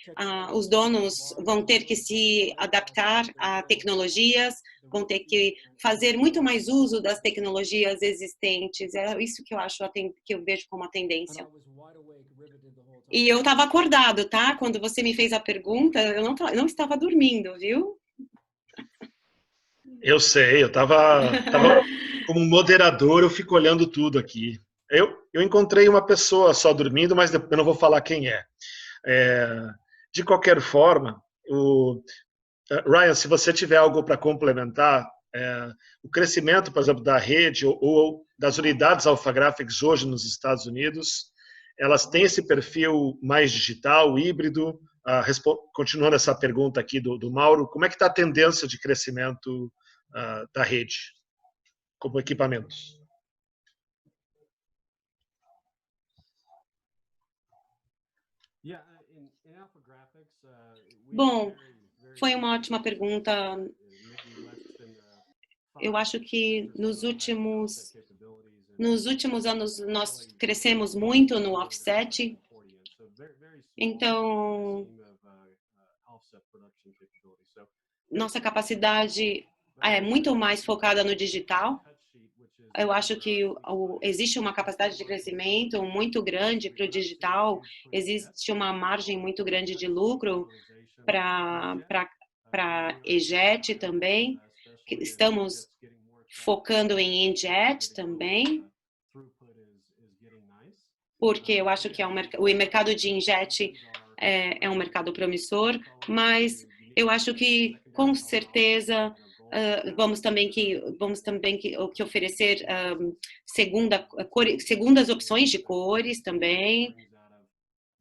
os donos vão ter que se adaptar a tecnologias, vão ter que fazer muito mais uso das tecnologias existentes. É isso que eu acho, que eu vejo como a tendência. E eu estava acordado, tá? Quando você me fez a pergunta, eu não estava dormindo, viu? Eu sei, eu estava como moderador, eu fico olhando tudo aqui. Eu encontrei uma pessoa só dormindo, mas eu não vou falar quem é. De qualquer forma, Ryan, se você tiver algo para complementar, o crescimento, por exemplo, da rede ou das unidades Alpha Graphics hoje nos Estados Unidos, elas têm esse perfil mais digital, híbrido? Continuando essa pergunta aqui do Mauro, como é que está a tendência de crescimento da rede como equipamentos? Bom, foi uma ótima pergunta. Eu acho que nos últimos anos nós crescemos muito no offset. Então, nossa capacidade é muito mais focada no digital. Eu acho que existe uma capacidade de crescimento muito grande para o digital, existe uma margem muito grande de lucro para EJET também. Estamos focando em Injet também, porque eu acho que o mercado de Injet é um mercado promissor, mas eu acho que, com certeza, vamos também que oferecer segundas opções de cores também.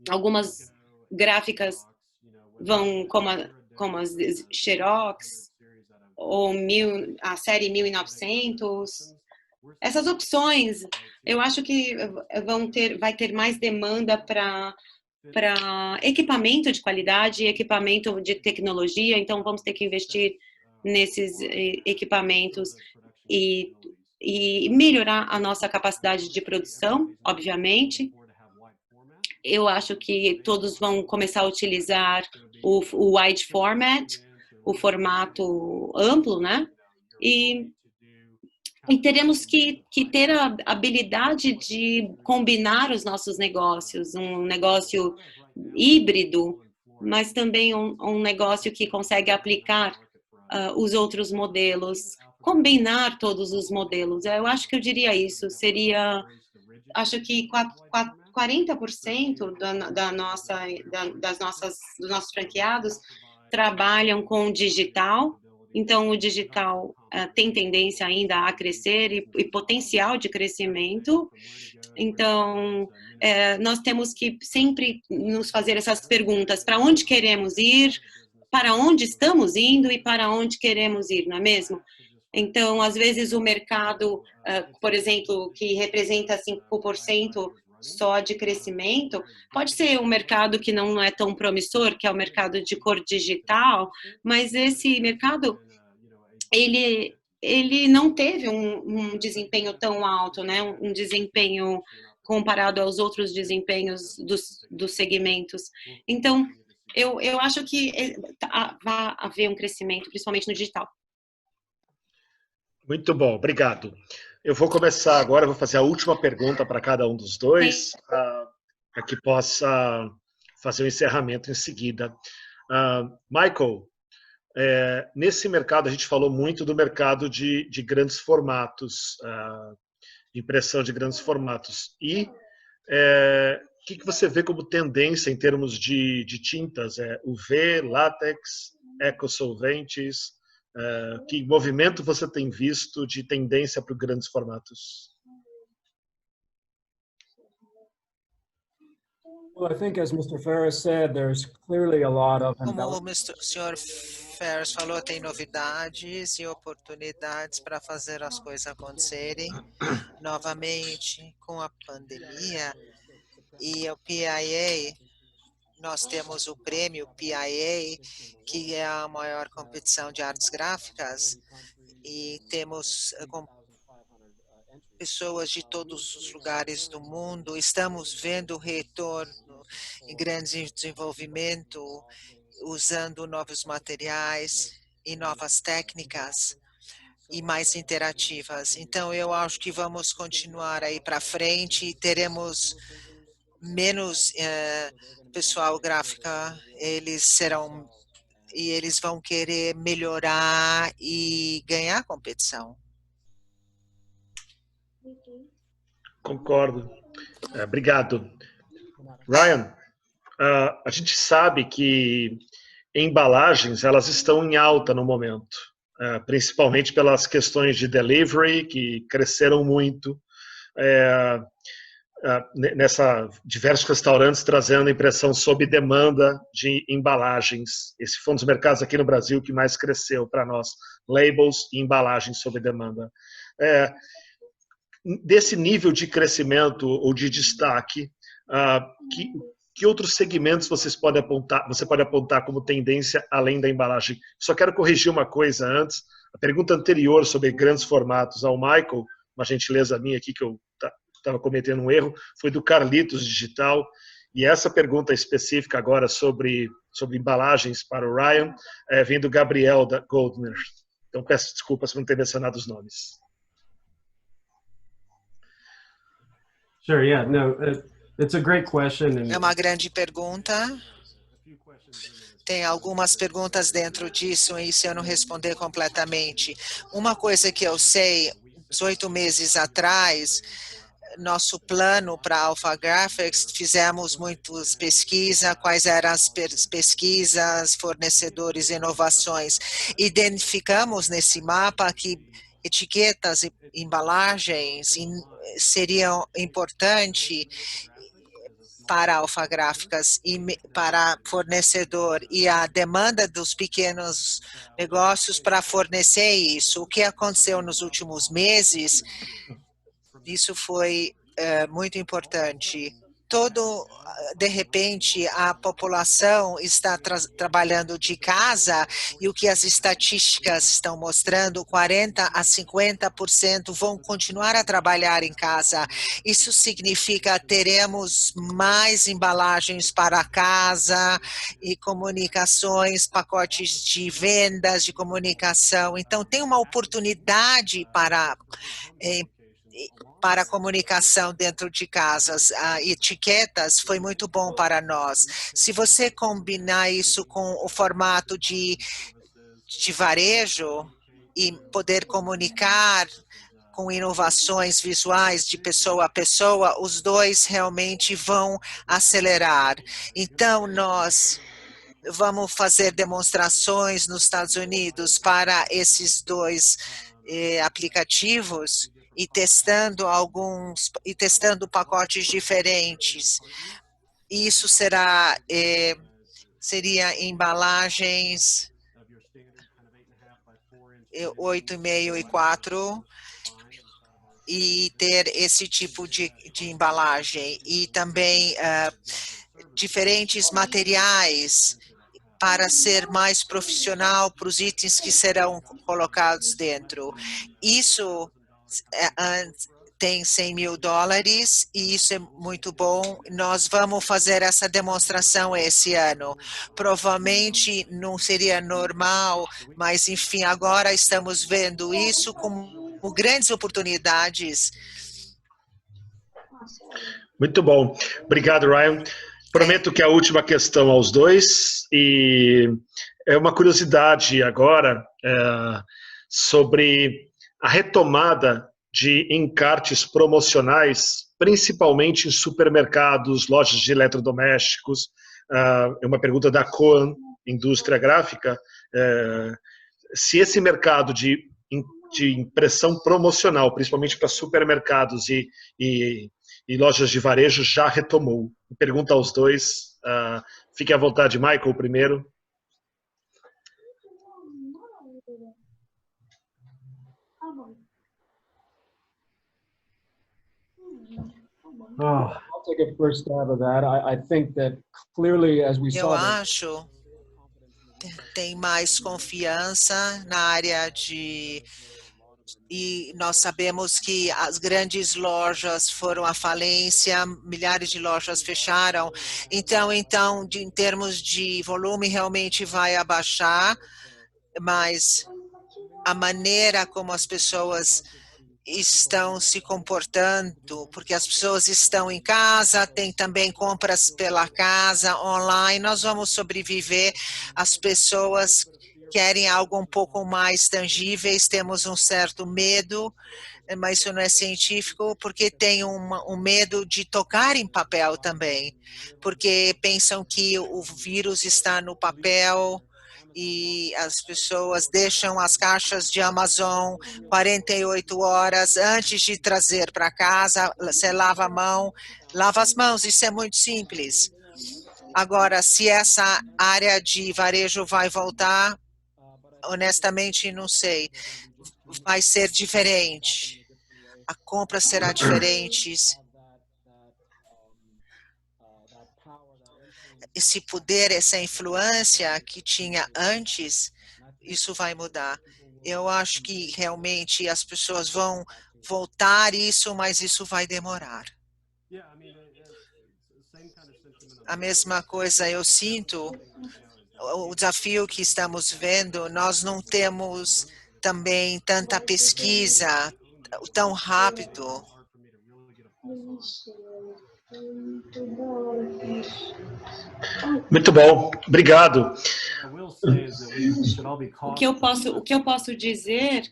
Algumas gráficas vão como as Xerox ou a série 1900. Essas opções, eu acho que vai ter mais demanda para equipamento de qualidade, equipamento de tecnologia, então vamos ter que investir nesses equipamentos e melhorar a nossa capacidade de produção, obviamente. Eu acho que todos vão começar a utilizar o wide format, o formato amplo, né? E teremos que ter a habilidade de combinar os nossos negócios, um negócio híbrido, mas também um negócio que consegue aplicar os outros modelos, combinar todos os modelos. Eu acho que eu diria isso, acho que 40% dos nossos franqueados trabalham com digital. Então, o digital tem tendência ainda a crescer e potencial de crescimento. Então, nós temos que sempre nos fazer essas perguntas: para onde queremos ir, para onde estamos indo e para onde queremos ir, não é mesmo? Então, às vezes, o mercado, por exemplo, que representa 5% só de crescimento, pode ser um mercado que não é tão promissor, que é o mercado de cor digital, mas esse mercado, ele não teve um desempenho tão alto, né? Um desempenho comparado aos outros desempenhos dos segmentos. Então, eu acho que vai haver um crescimento, principalmente no digital. Muito bom, obrigado. Eu vou começar agora, vou fazer a última pergunta para cada um dos dois, para que possa fazer o encerramento em seguida. Michael, nesse mercado, a gente falou muito do mercado de grandes formatos, impressão de grandes formatos. E o que você vê como tendência em termos de tintas? UV, látex, ecossolventes? Que movimento você tem visto de tendência para os grandes formatos? Well, I think, as Mr. Ferris said, there's clearly a lot of Como o Sr. Ferris falou, tem novidades e oportunidades para fazer as coisas acontecerem. Novamente, com a pandemia e o PIA, nós temos o prêmio PIA, que é a maior competição de artes gráficas, e temos pessoas de todos os lugares do mundo. Estamos vendo retorno em grande desenvolvimento, usando novos materiais e novas técnicas e mais interativas. Então, eu acho que vamos continuar aí para frente e teremos menos pessoal gráfica, eles vão querer melhorar e ganhar competição. Concordo. Obrigado. Ryan, a gente sabe que embalagens elas estão em alta no momento, principalmente pelas questões de delivery, que cresceram muito, diversos restaurantes trazendo impressão sob demanda de embalagens. Esse foi um dos mercados aqui no Brasil que mais cresceu para nós, labels e embalagens sob demanda. Desse nível de crescimento ou de destaque, que outros segmentos você pode apontar como tendência além da embalagem? Só quero corrigir uma coisa antes. A pergunta anterior sobre grandes formatos ao Michael, uma gentileza minha aqui que eu estava cometendo um erro, foi do Carlitos Digital. E essa pergunta específica agora sobre embalagens para o Ryan vem do Gabriel da Goldner. Então peço desculpas por não ter mencionado os nomes. Sure, yeah, no, it's a great question. É uma grande pergunta. Tem algumas perguntas dentro disso, e se eu não responder completamente. Uma coisa que eu sei, 18 meses atrás, nosso plano para Alpha Graphics, fizemos muitas pesquisas, quais eram as pesquisas, fornecedores, inovações. Identificamos nesse mapa que etiquetas e embalagens seriam importantes para alfagráficas e para fornecedor e a demanda dos pequenos negócios para fornecer isso. O que aconteceu nos últimos meses, isso foi muito importante. De repente, a população está trabalhando de casa e o que as estatísticas estão mostrando, 40% a 50% vão continuar a trabalhar em casa. Isso significa que teremos mais embalagens para casa e comunicações, pacotes de vendas, de comunicação. Então, tem uma oportunidade para a comunicação dentro de casas. Etiquetas foi muito bom para nós. Se você combinar isso com o formato de varejo e poder comunicar com inovações visuais de pessoa a pessoa, os dois realmente vão acelerar. Então, nós vamos fazer demonstrações nos Estados Unidos para esses dois aplicativos, e testando pacotes diferentes. Isso seria embalagens 8,5 e 4 e ter esse tipo de embalagem e também diferentes materiais para ser mais profissional para os itens que serão colocados dentro. Isso tem $100 mil e isso é muito bom. Nós vamos fazer essa demonstração esse ano. Provavelmente não seria normal, mas enfim, agora estamos vendo isso como grandes oportunidades. Muito bom. Obrigado, Ryan. Prometo que a última questão aos dois, e é uma curiosidade agora sobre a retomada de encartes promocionais, principalmente em supermercados, lojas de eletrodomésticos. É uma pergunta da Coan, Indústria Gráfica, se esse mercado de impressão promocional, principalmente para supermercados e lojas de varejo, já retomou. Pergunta aos dois. Fique à vontade, Michael, primeiro. I'll take a first stab of that. I think that clearly, as we Eu saw, acho tem mais confiança na área de... E nós sabemos que as grandes lojas foram à falência, milhares de lojas fecharam. Então em termos de volume, realmente vai abaixar, mas a maneira como as pessoas estão se comportando, porque as pessoas estão em casa, tem também compras pela casa, online, nós vamos sobreviver. As pessoas querem algo um pouco mais tangíveis, temos um certo medo, mas isso não é científico, porque tem um medo de tocar em papel também, porque pensam que o vírus está no papel, e as pessoas deixam as caixas de Amazon 48 horas antes de trazer para casa. Você lava a mão, lava as mãos, isso é muito simples. Agora, se essa área de varejo vai voltar, honestamente não sei. Vai ser diferente. A compra será diferente. Esse poder, essa influência que tinha antes, isso vai mudar. Eu acho que realmente as pessoas vão voltar isso, mas isso vai demorar. A mesma coisa eu sinto, o desafio que estamos vendo, nós não temos também tanta pesquisa tão rápido. Muito bom, obrigado. O que eu posso dizer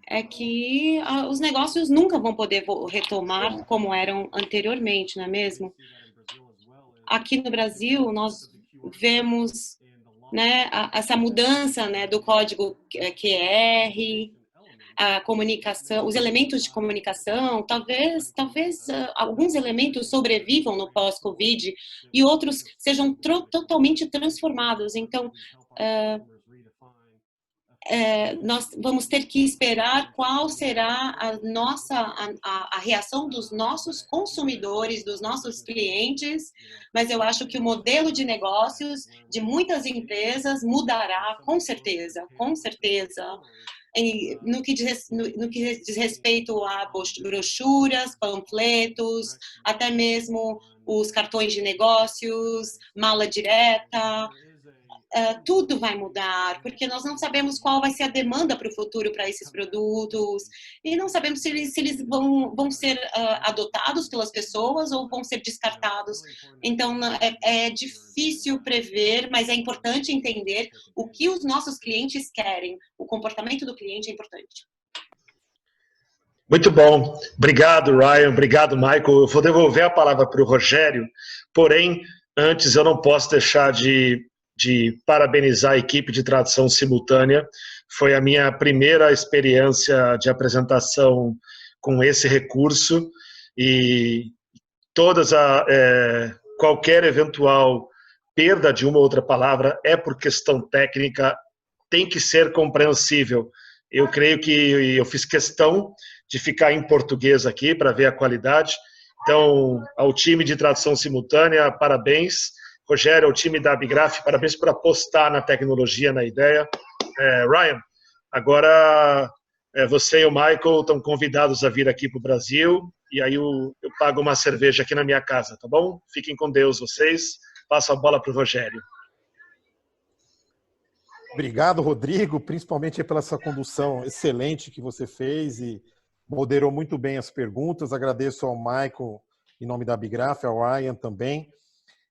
é que os negócios nunca vão poder retomar como eram anteriormente, não é mesmo? Aqui no Brasil, nós vemos, né, essa mudança, né, do código QR, a comunicação, os elementos de comunicação, talvez alguns elementos sobrevivam no pós-Covid e outros sejam totalmente transformados. Então, nós vamos ter que esperar qual será a reação dos nossos consumidores, dos nossos clientes, mas eu acho que o modelo de negócios de muitas empresas mudará, com certeza, com certeza. No que diz respeito a brochuras, panfletos, até mesmo os cartões de negócios, mala direta, tudo vai mudar, porque nós não sabemos qual vai ser a demanda para o futuro para esses produtos, e não sabemos se eles vão ser adotados pelas pessoas ou vão ser descartados. Então, é difícil prever, mas é importante entender o que os nossos clientes querem. O comportamento do cliente é importante. Muito bom. Obrigado, Ryan. Obrigado, Michael. Eu vou devolver a palavra para o Rogério, porém, antes eu não posso deixar de parabenizar a equipe de tradução simultânea. Foi a minha primeira experiência de apresentação com esse recurso e qualquer eventual perda de uma ou outra palavra é por questão técnica, tem que ser compreensível. Eu creio que eu fiz questão de ficar em português aqui para ver a qualidade. Então, ao time de tradução simultânea, parabéns. Rogério, ao time da Abigraf, parabéns por apostar na tecnologia, na ideia. Ryan, agora você e o Michael estão convidados a vir aqui para o Brasil, e aí eu pago uma cerveja aqui na minha casa, tá bom? Fiquem com Deus vocês. Passo a bola para o Rogério. Obrigado, Rodrigo, principalmente pela essa condução excelente que você fez e moderou muito bem as perguntas. Agradeço ao Michael, em nome da Abigraf, ao Ryan também.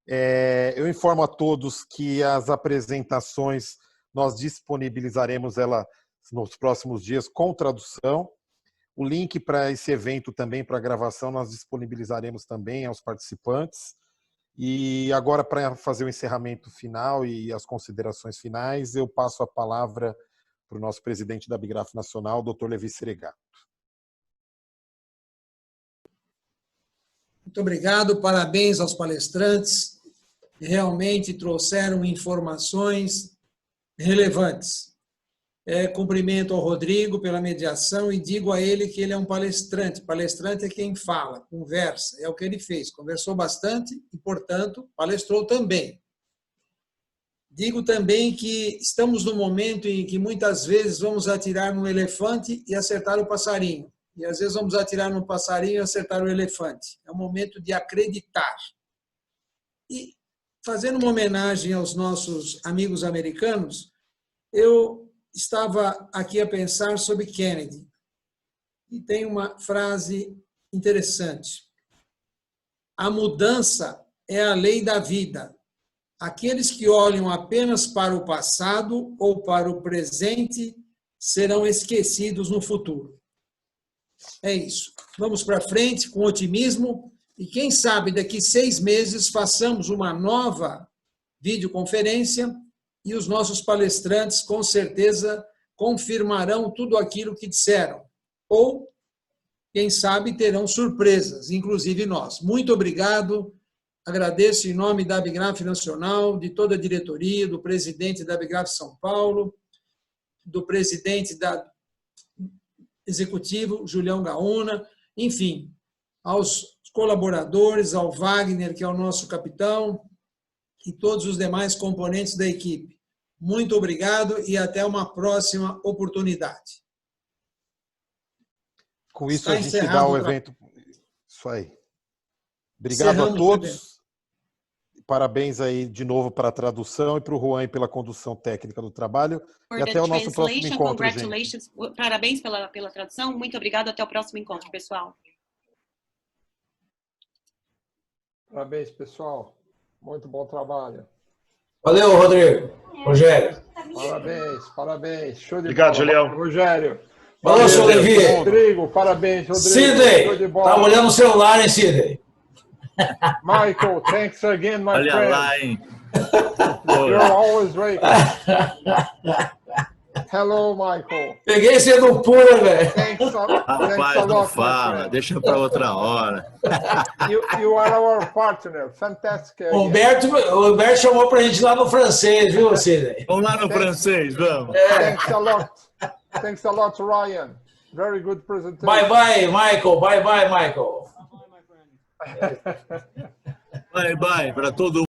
Eu informo a todos que as apresentações nós disponibilizaremos ela nos próximos dias com tradução. O link para esse evento também, para a gravação, nós disponibilizaremos também aos participantes. E agora, para fazer o encerramento final e as considerações finais, eu passo a palavra para o nosso presidente da Abigraf Nacional, Dr. Levi Seregato. Muito obrigado, parabéns aos palestrantes, realmente trouxeram informações relevantes. Cumprimento ao Rodrigo pela mediação e digo a ele que ele é um palestrante. Palestrante é quem fala, conversa, é o que ele fez. Conversou bastante e, portanto, palestrou também. Digo também que estamos no momento em que muitas vezes vamos atirar no elefante e acertar o passarinho. E às vezes vamos atirar no passarinho e acertar o elefante. É o momento de acreditar. E, fazendo uma homenagem aos nossos amigos americanos, eu estava aqui a pensar sobre Kennedy. E tem uma frase interessante. A mudança é a lei da vida. Aqueles que olham apenas para o passado ou para o presente serão esquecidos no futuro. É isso. Vamos para frente com otimismo e quem sabe daqui 6 meses façamos uma nova videoconferência e os nossos palestrantes com certeza confirmarão tudo aquilo que disseram. Ou, quem sabe, terão surpresas, inclusive nós. Muito obrigado. Agradeço em nome da Abigraf Nacional, de toda a diretoria, do presidente da Abigraf São Paulo, do presidente da executivo, Julião Gaúna, enfim, aos colaboradores, ao Wagner, que é o nosso capitão, e todos os demais componentes da equipe. Muito obrigado e até uma próxima oportunidade. Com isso, a gente dá o evento. Isso aí. Obrigado Encerramos a todos. Parabéns aí de novo para a tradução e para o Juan pela condução técnica do trabalho. E até o nosso próximo encontro, gente. Parabéns pela tradução. Muito obrigado. Até o próximo encontro, pessoal. Parabéns, pessoal. Muito bom trabalho. Valeu, Rodrigo. Rogério. Parabéns, parabéns. Show de Obrigado, bola. Julião. Rogério. Valeu, seu Levi. Rodrigo, parabéns, Rodrigo. Sidney. Show de bola. Tá olhando o celular, hein, Sidney? Michael, thanks again, my Olha friend. lá, hein? You're always right. Hello, Michael. Peguei você no pulo, velho. Rapaz, não fala. Deixa para outra hora. You are our partner. Fantastic. O Humberto chamou pra gente lá no francês, viu, Sidney? Vamos lá no francês, vamos. Thanks a lot. Thanks a lot, Ryan. Very good presentation. Bye, bye, Michael. Bye, bye, Michael. Bye, bye para todo mundo.